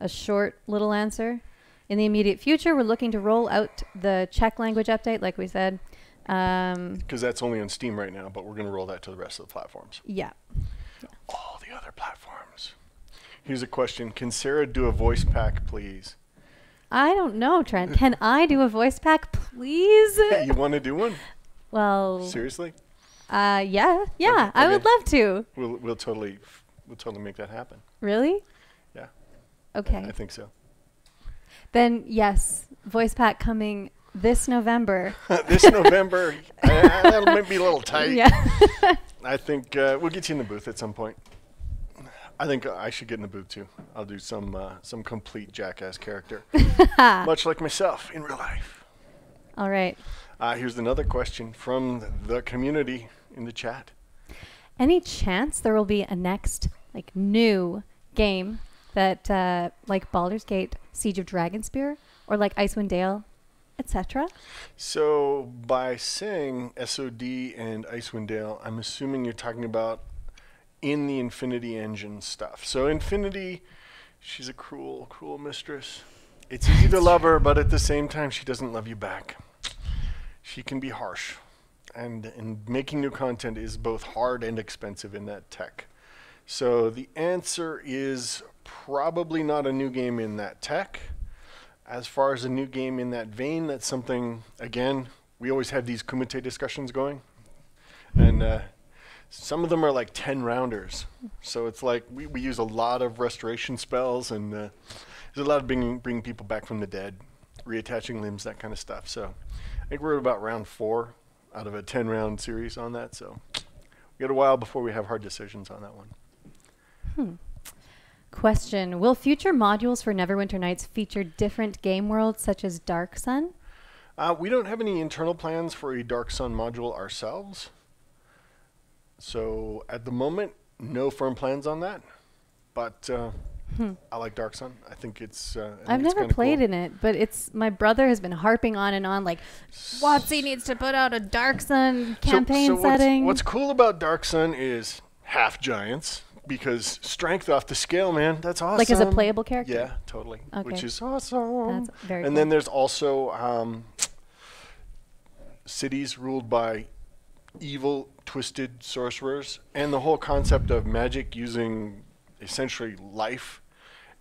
[SPEAKER 2] short little answer. In the immediate future, we're looking to roll out the Czech language update, like we said.
[SPEAKER 1] Because that's only on Steam right now, but we're going to roll that to the rest of the platforms.
[SPEAKER 2] Yeah.
[SPEAKER 1] All the other platforms. Here's a question. Can Sarah do a voice pack, please?
[SPEAKER 2] I don't know, Trent. Can I do a voice pack, please?
[SPEAKER 1] Hey, you want to do one?
[SPEAKER 2] Well.
[SPEAKER 1] Seriously?
[SPEAKER 2] Yeah. Okay. I would love to.
[SPEAKER 1] We'll totally make that happen.
[SPEAKER 2] Really?
[SPEAKER 1] Yeah.
[SPEAKER 2] Okay.
[SPEAKER 1] I think so.
[SPEAKER 2] Then yes, voice pack coming this November.
[SPEAKER 1] This November, that might be a little tight.
[SPEAKER 2] Yeah.
[SPEAKER 1] I think we'll get you in the booth at some point. I think I should get in the booth too. I'll do some complete jackass character, much like myself in real life.
[SPEAKER 2] All right.
[SPEAKER 1] Here's another question from the community in the chat.
[SPEAKER 2] Any chance there will be a next new game that like Baldur's Gate, Siege of Dragonspear, or like Icewind Dale, etc.?
[SPEAKER 1] So by saying SOD and Icewind Dale, I'm assuming you're talking about in the Infinity Engine stuff. So Infinity, she's a cruel, cruel mistress. It's easy to love her, but at the same time, she doesn't love you back. She can be harsh. And making new content is both hard and expensive in that tech. So the answer is probably not a new game in that tech. As far as a new game in that vein, that's something, again, we always have these Kumite discussions going. And some of them are like 10 rounders. So it's like we use a lot of restoration spells, and there's a lot of bringing people back from the dead, reattaching limbs, that kind of stuff. So I think we're at about round 4 out of a 10-round series on that. So we got a while before we have hard decisions on that one.
[SPEAKER 2] Question: will future modules for Neverwinter Nights feature different game worlds, such as Dark Sun?
[SPEAKER 1] We don't have any internal plans for a Dark Sun module ourselves. So at the moment, no firm plans on that. But I like Dark Sun. I think it's
[SPEAKER 2] I've never played in it, but my brother has been harping on and on, like, WotC needs to put out a Dark Sun campaign setting.
[SPEAKER 1] What's cool about Dark Sun is half giants. Because strength off the scale, man, that's awesome.
[SPEAKER 2] Like as a playable character?
[SPEAKER 1] Yeah, totally.
[SPEAKER 2] Okay.
[SPEAKER 1] Which is awesome.
[SPEAKER 2] That's very
[SPEAKER 1] And
[SPEAKER 2] cool.
[SPEAKER 1] then there's also cities ruled by evil, twisted sorcerers. And the whole concept of magic using essentially life.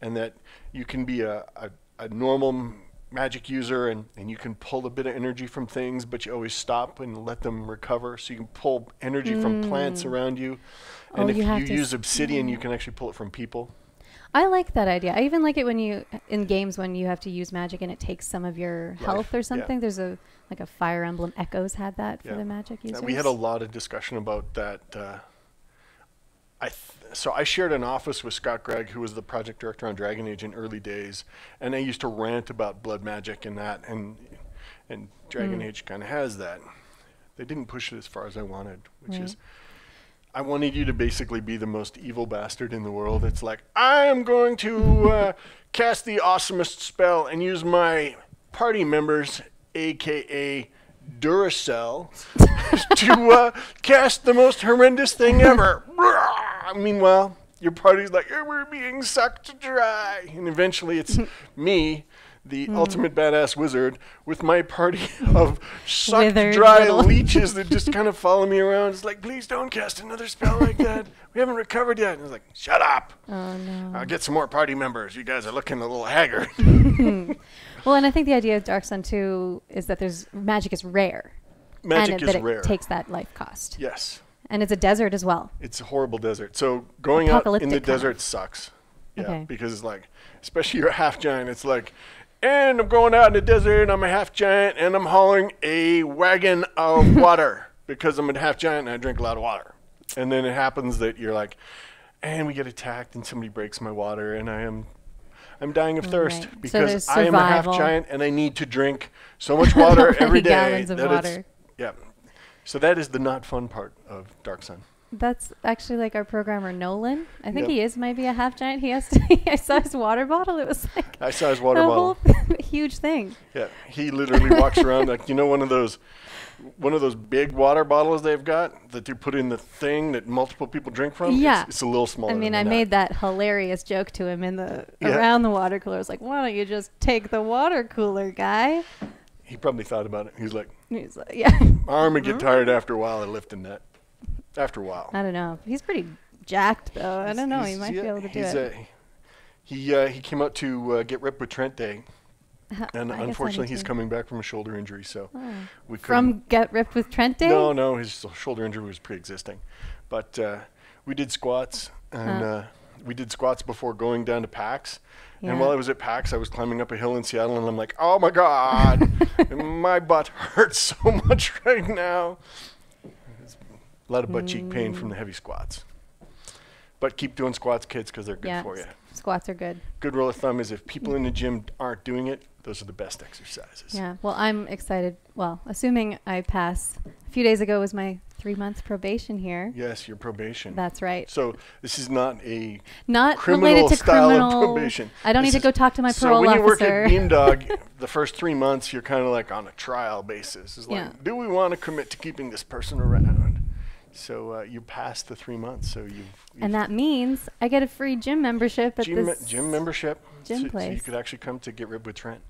[SPEAKER 1] And that you can be a normal magic user and you can pull a bit of energy from things, but you always stop and let them recover. So you can pull energy from plants around you. And if you use obsidian, you can actually pull it from people.
[SPEAKER 2] I like that idea. I even like it when in games when you have to use magic and it takes some of your health or something. Yeah. There's a Fire Emblem Echoes had that for the magic users.
[SPEAKER 1] We had a lot of discussion about that. So I shared an office with Scott Gregg, who was the project director on Dragon Age in early days, and I used to rant about blood magic and that, and Dragon Age kind of has that. They didn't push it as far as I wanted, which is, I wanted you to basically be the most evil bastard in the world. It's like, I am going to cast the awesomest spell and use my party members, a.k.a. Duracell, to cast the most horrendous thing ever. Meanwhile, your party's like, we're being sucked dry. And eventually it's me, the ultimate badass wizard, with my party of sucked dry leeches that just kind of follow me around. It's like, please don't cast another spell like that. We haven't recovered yet. And it's like, shut up.
[SPEAKER 2] Oh, no.
[SPEAKER 1] I'll get some more party members. You guys are looking a little haggard.
[SPEAKER 2] Well, and I think the idea of Dark Sun, too, is that magic is rare.
[SPEAKER 1] Magic is rare.
[SPEAKER 2] It takes that life cost.
[SPEAKER 1] Yes.
[SPEAKER 2] And it's a desert as well.
[SPEAKER 1] It's a horrible desert. So going out in the desert sucks. Yeah, because it's like, especially you're a half giant, it's like, and I'm going out in the desert, I'm a half giant, and I'm hauling a wagon of water because I'm a half giant and I drink a lot of water. And then it happens that you're like, and we get attacked and somebody breaks my water and I'm dying of thirst because I am a half giant and I need to drink so much water every day.
[SPEAKER 2] Gallons of water.
[SPEAKER 1] Yeah. So that is the not fun part of Dark Sun.
[SPEAKER 2] That's actually like our programmer Nolan. I think he is maybe a half giant. He has to. I saw his water bottle. It was like
[SPEAKER 1] I saw his water bottle.
[SPEAKER 2] Whole huge thing.
[SPEAKER 1] Yeah, he literally walks around like, you know, one of those big water bottles they've got that you put in the thing that multiple people drink from.
[SPEAKER 2] Yeah,
[SPEAKER 1] it's a little smaller.
[SPEAKER 2] I mean, I made that hilarious joke to him around the water cooler. I was like, why don't you just take the water cooler, guy?
[SPEAKER 1] He probably thought about it. He's like,
[SPEAKER 2] yeah.
[SPEAKER 1] Arm would get tired after a while of lifting that. After a while.
[SPEAKER 2] I don't know. He's pretty jacked, though. I don't know. He might be able to do it.
[SPEAKER 1] He came out to Get Ripped with Trent Day. And unfortunately, he's coming back from a shoulder injury. So we couldn't.
[SPEAKER 2] From Get Ripped with Trent Day?
[SPEAKER 1] No. His shoulder injury was pre-existing. But we did squats. And we did squats before going down to PAX. Yeah. And while I was at PAX, I was climbing up a hill in Seattle, and I'm like, oh, my God. My butt hurts so much right now. A lot of butt cheek pain from the heavy squats. But keep doing squats, kids, because they're good for you.
[SPEAKER 2] Squats are good.
[SPEAKER 1] Good rule of thumb is if people in the gym aren't doing it, those are the best exercises.
[SPEAKER 2] Yeah. Well, I'm excited. Well, assuming I pass. A few days ago was my 3 months probation here.
[SPEAKER 1] Yes, your probation.
[SPEAKER 2] That's right.
[SPEAKER 1] So this is not a
[SPEAKER 2] Not
[SPEAKER 1] criminal
[SPEAKER 2] related to
[SPEAKER 1] style
[SPEAKER 2] criminal
[SPEAKER 1] of probation.
[SPEAKER 2] I don't
[SPEAKER 1] This
[SPEAKER 2] need to go talk to my
[SPEAKER 1] so
[SPEAKER 2] parole
[SPEAKER 1] when you
[SPEAKER 2] officer.
[SPEAKER 1] work at Beamdog, the first 3 months you're kind of like on a trial basis. It's like,
[SPEAKER 2] Yeah.
[SPEAKER 1] do we want to commit to keeping this person around? So you passed the 3 months. So you've
[SPEAKER 2] And that means I get a free gym membership at
[SPEAKER 1] gym,
[SPEAKER 2] this
[SPEAKER 1] gym membership.
[SPEAKER 2] gym
[SPEAKER 1] So you
[SPEAKER 2] place.
[SPEAKER 1] could actually come to Get Ribbed with Trent.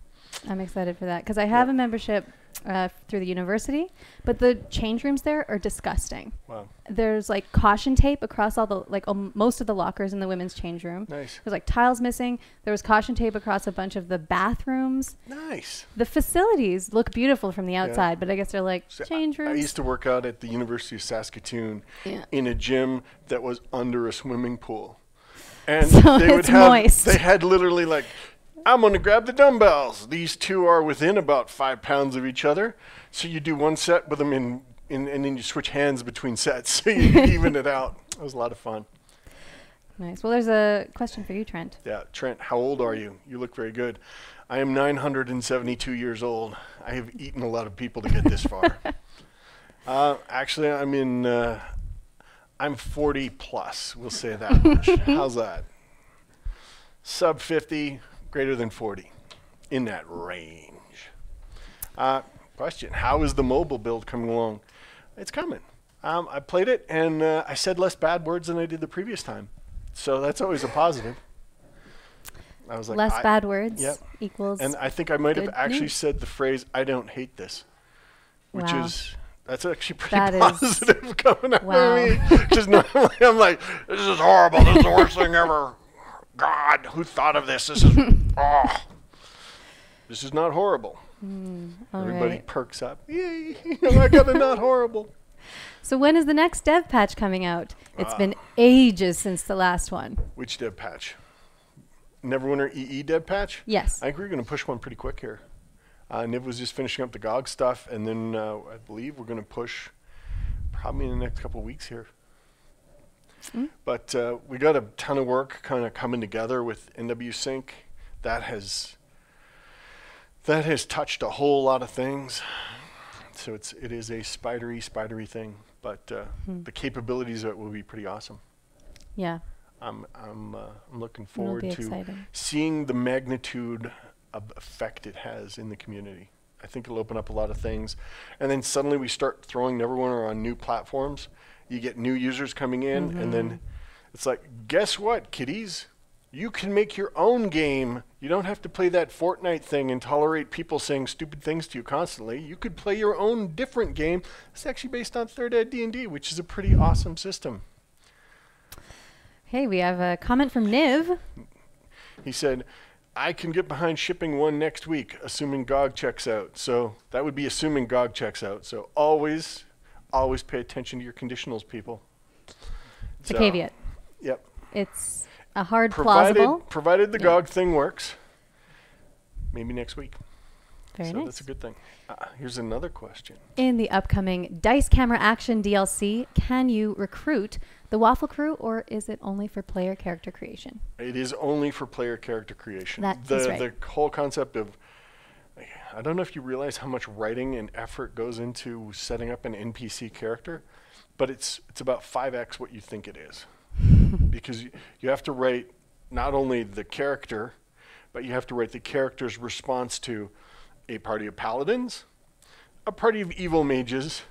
[SPEAKER 2] I'm excited for that because I have a membership through the university, but the change rooms there are disgusting.
[SPEAKER 1] Wow.
[SPEAKER 2] There's like caution tape across all the most of the lockers in the women's change room.
[SPEAKER 1] Nice.
[SPEAKER 2] There's like tiles missing. There was caution tape across a bunch of the bathrooms.
[SPEAKER 1] Nice.
[SPEAKER 2] The facilities look beautiful from the outside, but I guess they're like
[SPEAKER 1] So
[SPEAKER 2] change
[SPEAKER 1] I
[SPEAKER 2] rooms.
[SPEAKER 1] used to work out at the University of Saskatoon
[SPEAKER 2] Yeah.
[SPEAKER 1] in a gym that was under a swimming pool. And
[SPEAKER 2] So
[SPEAKER 1] they would
[SPEAKER 2] it's
[SPEAKER 1] have,
[SPEAKER 2] moist.
[SPEAKER 1] they had literally like, I'm going to grab the dumbbells. These two are within about 5 pounds of each other. So you do one set with them and then you switch hands between sets. So you even it out. It was a lot of fun.
[SPEAKER 2] Nice. Well, there's a question for you, Trent.
[SPEAKER 1] Yeah. Trent, how old are you? You look very good. I am 972 years old. I have eaten a lot of people to get this far. Actually, I'm 40 plus. We'll say that much. How's that? Sub 50, greater than 40, in that range. Question: how is the mobile build coming along? It's coming. I played it and I said less bad words than I did the previous time, so that's always a positive. I was like,
[SPEAKER 2] Less bad words
[SPEAKER 1] Yep.
[SPEAKER 2] equals.
[SPEAKER 1] And I think I might have
[SPEAKER 2] good
[SPEAKER 1] actually
[SPEAKER 2] news.
[SPEAKER 1] said the phrase, I don't hate this, which
[SPEAKER 2] Wow.
[SPEAKER 1] is, that's actually pretty
[SPEAKER 2] That is-
[SPEAKER 1] positive coming out
[SPEAKER 2] Wow.
[SPEAKER 1] of me. Just normally I'm like, this is horrible. This is the worst thing ever. God, who thought of this? This is, oh, this is not horrible.
[SPEAKER 2] All
[SPEAKER 1] Everybody
[SPEAKER 2] right.
[SPEAKER 1] perks up. Yay, I got a not horrible.
[SPEAKER 2] So when is the next dev patch coming out? It's been ages since the last one.
[SPEAKER 1] Which dev patch? Neverwinter EE dev patch?
[SPEAKER 2] Yes.
[SPEAKER 1] I think we're going to push one pretty quick here. Niv was just finishing up the GOG stuff, and then I believe we're going to push probably in the next couple of weeks here. But we got a ton of work kind of coming together with NW Sync. That has touched a whole lot of things. So it is a spidery thing, but the capabilities of it will be pretty awesome.
[SPEAKER 2] Yeah.
[SPEAKER 1] I'm looking
[SPEAKER 2] It'll
[SPEAKER 1] forward
[SPEAKER 2] be
[SPEAKER 1] to
[SPEAKER 2] exciting.
[SPEAKER 1] seeing the magnitude of effect it has in the community. I think it'll open up a lot of things. And then suddenly we start throwing Neverwinter on new platforms. You get new users coming in, and then it's like, guess what, kiddies? You can make your own game. You don't have to play that Fortnite thing and tolerate people saying stupid things to you constantly. You could play your own different game. It's actually based on Third Ed D&D, which is a pretty awesome system.
[SPEAKER 2] Hey, we have a comment from Niv.
[SPEAKER 1] He said, I can get behind shipping one next week, assuming GOG checks out. So that would be assuming GOG checks out. So always pay attention to your conditionals, people.
[SPEAKER 2] It's a caveat.
[SPEAKER 1] Yep.
[SPEAKER 2] It's a hard plausible.
[SPEAKER 1] Provided the GOG thing works, maybe next week.
[SPEAKER 2] Very
[SPEAKER 1] So
[SPEAKER 2] nice.
[SPEAKER 1] that's a good thing. Here's another question.
[SPEAKER 2] In the upcoming Dice Camera Action DLC, can you recruit the Waffle Crew, or is it only for player character creation?
[SPEAKER 1] It is only for player character creation.
[SPEAKER 2] That
[SPEAKER 1] the
[SPEAKER 2] is right.
[SPEAKER 1] The whole concept of, I don't know if you realize how much writing and effort goes into setting up an NPC character, but it's about 5x what you think it is. Because you have to write not only the character, but you have to write the character's response to a party of paladins, a party of evil mages,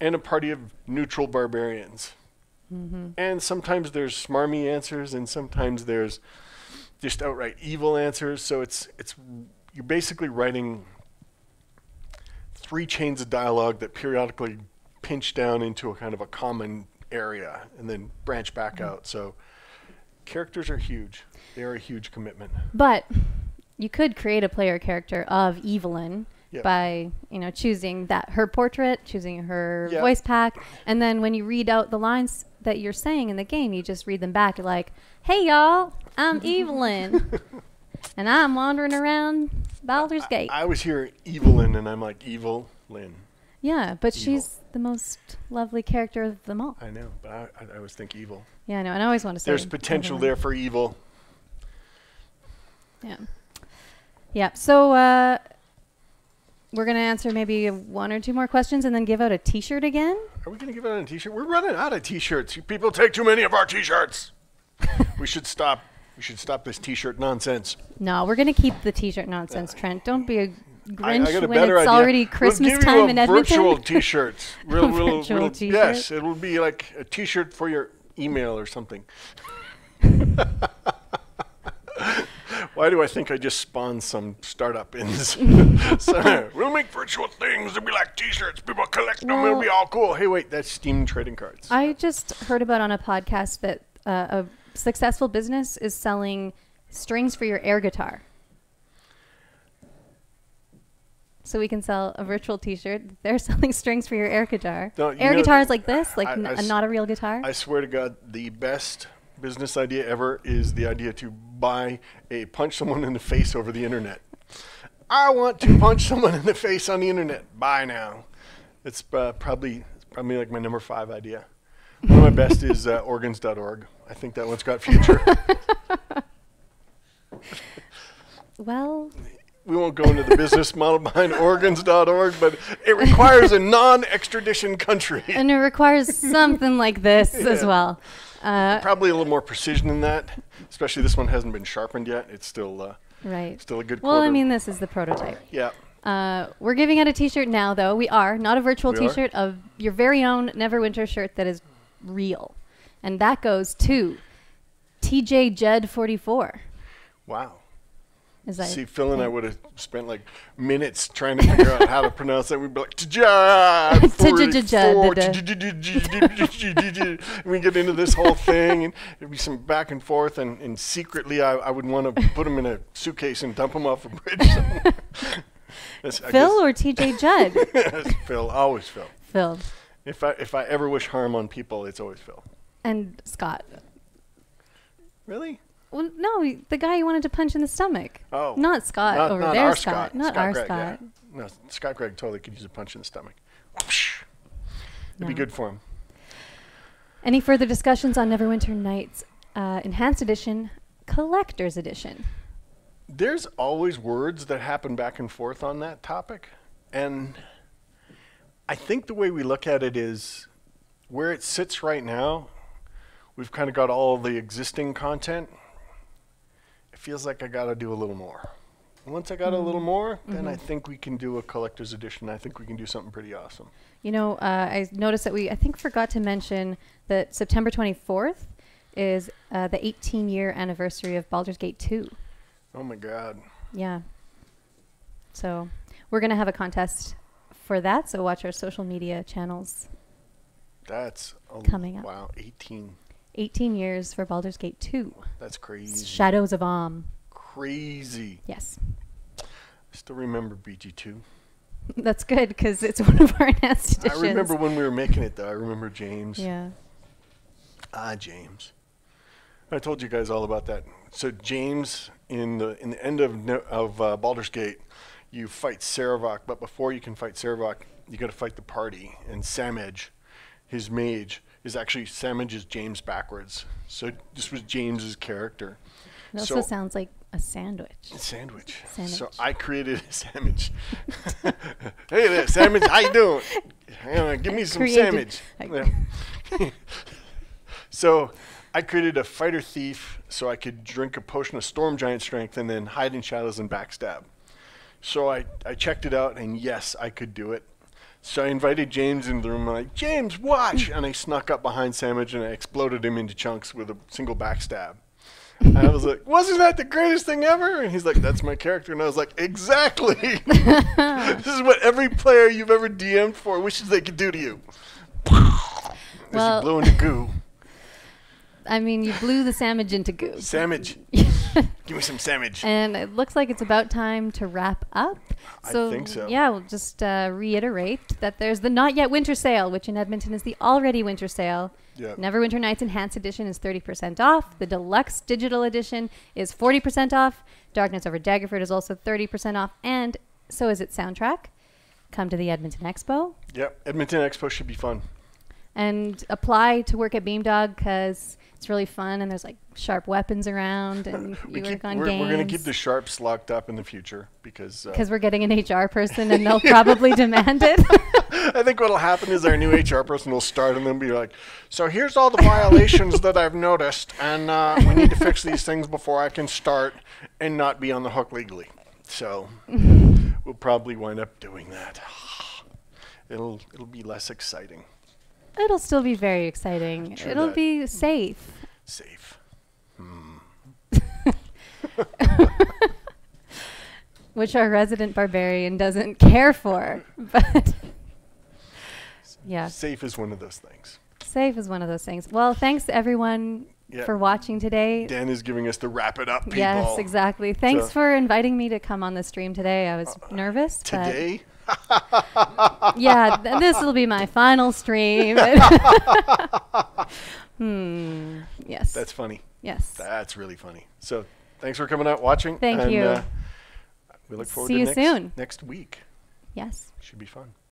[SPEAKER 1] and a party of neutral barbarians. And sometimes there's smarmy answers, and sometimes there's just outright evil answers. So you're basically writing 3 chains of dialogue that periodically pinch down into a kind of a common area and then branch back out. So characters are huge. They are a huge commitment.
[SPEAKER 2] But you could create a player character of Evelyn by, choosing her portrait, choosing her voice pack, and then when you read out the lines that you're saying in the game, you just read them back. You're like, "Hey y'all, I'm Evelyn, and I'm wandering around Baldur's Gate."
[SPEAKER 1] I was here Evelyn, and I'm like, Evil Lynn.
[SPEAKER 2] Yeah, but
[SPEAKER 1] Evil.
[SPEAKER 2] she's the most lovely character of them all.
[SPEAKER 1] I know, but I always think evil.
[SPEAKER 2] Yeah, I know, and I always want to say
[SPEAKER 1] There's potential
[SPEAKER 2] Evelyn.
[SPEAKER 1] there for evil.
[SPEAKER 2] Yeah. Yeah. So we're going to answer maybe 1 or 2 more questions and then give out a T-shirt again.
[SPEAKER 1] Are we going to give out a T-shirt? We're running out of T-shirts. You people take too many of our T-shirts. We should stop. We should stop this T-shirt nonsense.
[SPEAKER 2] No, we're going to keep the T-shirt nonsense, Trent. Don't be a Grinch
[SPEAKER 1] I got a
[SPEAKER 2] when
[SPEAKER 1] better
[SPEAKER 2] it's
[SPEAKER 1] idea.
[SPEAKER 2] already Christmas time in Edmonton.
[SPEAKER 1] Virtual T-shirts.
[SPEAKER 2] Virtual T-shirt?
[SPEAKER 1] Yes, it will be like a T-shirt for your email or something. Why do I think I just spawned some startup ins? So, we'll make virtual things. They'll be like T-shirts. People collect them. It'll be all cool. Hey, wait, that's Steam trading cards.
[SPEAKER 2] I just heard about on a podcast that a successful business is selling strings for your air guitar. So we can sell a virtual T-shirt. They're selling strings for your air guitar.
[SPEAKER 1] No,
[SPEAKER 2] air guitars like this, like not a real guitar.
[SPEAKER 1] I swear to God, the best business idea ever is the idea to punch someone in the face over the internet. I want to punch someone in the face on the internet. Buy now. It's probably like my number 5 idea. One of my best is organs.org. I think that one's got future.
[SPEAKER 2] Well,
[SPEAKER 1] we won't go into the business model behind organs.org, but it requires a non-extradition country.
[SPEAKER 2] And it requires something like this as well.
[SPEAKER 1] Probably a little more precision than that. Especially this one hasn't been sharpened yet. It's still
[SPEAKER 2] right.
[SPEAKER 1] Still a good
[SPEAKER 2] Well,
[SPEAKER 1] quarter.
[SPEAKER 2] I mean, this is the prototype.
[SPEAKER 1] Yeah.
[SPEAKER 2] We're giving out a T-shirt now, though. We are. Not a virtual T-shirt, of your very own Neverwinter shirt that is real. And that goes to TJ Judd 44.
[SPEAKER 1] Wow.
[SPEAKER 2] Is that
[SPEAKER 1] See, Phil and I would have spent like minutes trying to figure out how to pronounce that. We'd be like, Judd 44. And we get into this whole thing, and there'd be some back and forth, and secretly I would want to put him in a suitcase and dump him off a bridge somewhere.
[SPEAKER 2] Phil or TJ Judd?
[SPEAKER 1] Phil, always Phil.
[SPEAKER 2] Phil.
[SPEAKER 1] If I ever wish harm on people, it's always Phil.
[SPEAKER 2] And Scott.
[SPEAKER 1] Really?
[SPEAKER 2] Well, no, the guy you wanted to punch in the stomach.
[SPEAKER 1] Oh.
[SPEAKER 2] Not Scott
[SPEAKER 1] Not
[SPEAKER 2] over
[SPEAKER 1] our
[SPEAKER 2] there,
[SPEAKER 1] Scott.
[SPEAKER 2] Not our
[SPEAKER 1] Gregg,
[SPEAKER 2] Scott.
[SPEAKER 1] yeah. No, Scott Gregg totally could use a punch in the stomach. It'd be good for him.
[SPEAKER 2] Any further discussions on Neverwinter Nights Enhanced Edition, Collector's Edition?
[SPEAKER 1] There's always words that happen back and forth on that topic. And I think the way we look at it is where it sits right now, we've kind of got all the existing content. It feels like I got to do a little more. And once I got a little more, then I think we can do a collector's edition. I think we can do something pretty awesome.
[SPEAKER 2] You know, I noticed that I think, forgot to mention that September 24th is the 18-year anniversary of Baldur's Gate 2.
[SPEAKER 1] Oh, my God.
[SPEAKER 2] Yeah. So we're going to have a contest for that, so watch our social media channels.
[SPEAKER 1] That's
[SPEAKER 2] coming up.
[SPEAKER 1] Wow, 18
[SPEAKER 2] years for Baldur's Gate 2.
[SPEAKER 1] That's crazy.
[SPEAKER 2] Shadows of Om.
[SPEAKER 1] Crazy.
[SPEAKER 2] Yes.
[SPEAKER 1] I still remember BG2.
[SPEAKER 2] That's good, because it's one of our enhanced editions.
[SPEAKER 1] I remember when we were making it, though. I remember James.
[SPEAKER 2] Yeah.
[SPEAKER 1] James. I told you guys all about that. So James, in the end of Baldur's Gate, you fight Saravok, but before you can fight Saravok, you got to fight the party. And Samedge, his mage, is actually Samedge's James backwards. So this was James's character.
[SPEAKER 2] It also sounds like a sandwich.
[SPEAKER 1] Sandwich.
[SPEAKER 2] Sandwich.
[SPEAKER 1] So I created a sandwich. Hey there, sandwich. How you doing? Give me some sandwich. So I created a fighter thief so I could drink a potion of storm giant strength and then hide in shadows and backstab. So I checked it out, and yes, I could do it. So I invited James into the room. I'm like, James, watch! And I snuck up behind Samedge and I exploded him into chunks with a single backstab. And I was like, wasn't that the greatest thing ever? And he's like, that's my character. And I was like, exactly. This is what every player you've ever DM'd for wishes they could do to you. As you blow into goo.
[SPEAKER 2] I mean, you blew the Samedge into goo.
[SPEAKER 1] Samedge. Give me some Samedge.
[SPEAKER 2] And it looks like it's about time to wrap up. So,
[SPEAKER 1] I think so.
[SPEAKER 2] Yeah, we'll just reiterate that there's the Not Yet Winter Sale, which in Edmonton is the already winter sale.
[SPEAKER 1] Yep.
[SPEAKER 2] Neverwinter Nights Enhanced Edition is 30% off. The Deluxe Digital Edition is 40% off. Darkness Over Daggerford is also 30% off. And so is its soundtrack. Come to the Edmonton Expo.
[SPEAKER 1] Yep, Edmonton Expo should be fun.
[SPEAKER 2] and apply to work at Beamdog because it's really fun and there's like sharp weapons around and you work on games.
[SPEAKER 1] We're going to keep the sharps locked up in the future because
[SPEAKER 2] we're getting an HR person and they'll probably demand it.
[SPEAKER 1] I think what'll happen is our new HR person will start and then be like, so here's all the violations that I've noticed, and we need to fix these things before I can start and not be on the hook legally. So we'll probably wind up doing that. It'll be less exciting.
[SPEAKER 2] It'll still be very exciting.
[SPEAKER 1] True
[SPEAKER 2] It'll
[SPEAKER 1] that.
[SPEAKER 2] be safe.
[SPEAKER 1] Safe.
[SPEAKER 2] Which our resident barbarian doesn't care for. But yeah.
[SPEAKER 1] Safe is one of those things.
[SPEAKER 2] Safe is one of those things. Well, thanks everyone for watching today.
[SPEAKER 1] Dan is giving us the wrap it up, people.
[SPEAKER 2] Yes, exactly. Thanks for inviting me to come on the stream today. I was nervous.
[SPEAKER 1] Today?
[SPEAKER 2] Yeah, this will be my final stream. Yes.
[SPEAKER 1] That's funny.
[SPEAKER 2] Yes.
[SPEAKER 1] That's really funny. So thanks for coming out, watching.
[SPEAKER 2] Thank you.
[SPEAKER 1] We look forward
[SPEAKER 2] See
[SPEAKER 1] to
[SPEAKER 2] you soon.
[SPEAKER 1] next week.
[SPEAKER 2] Yes.
[SPEAKER 1] Should be fun.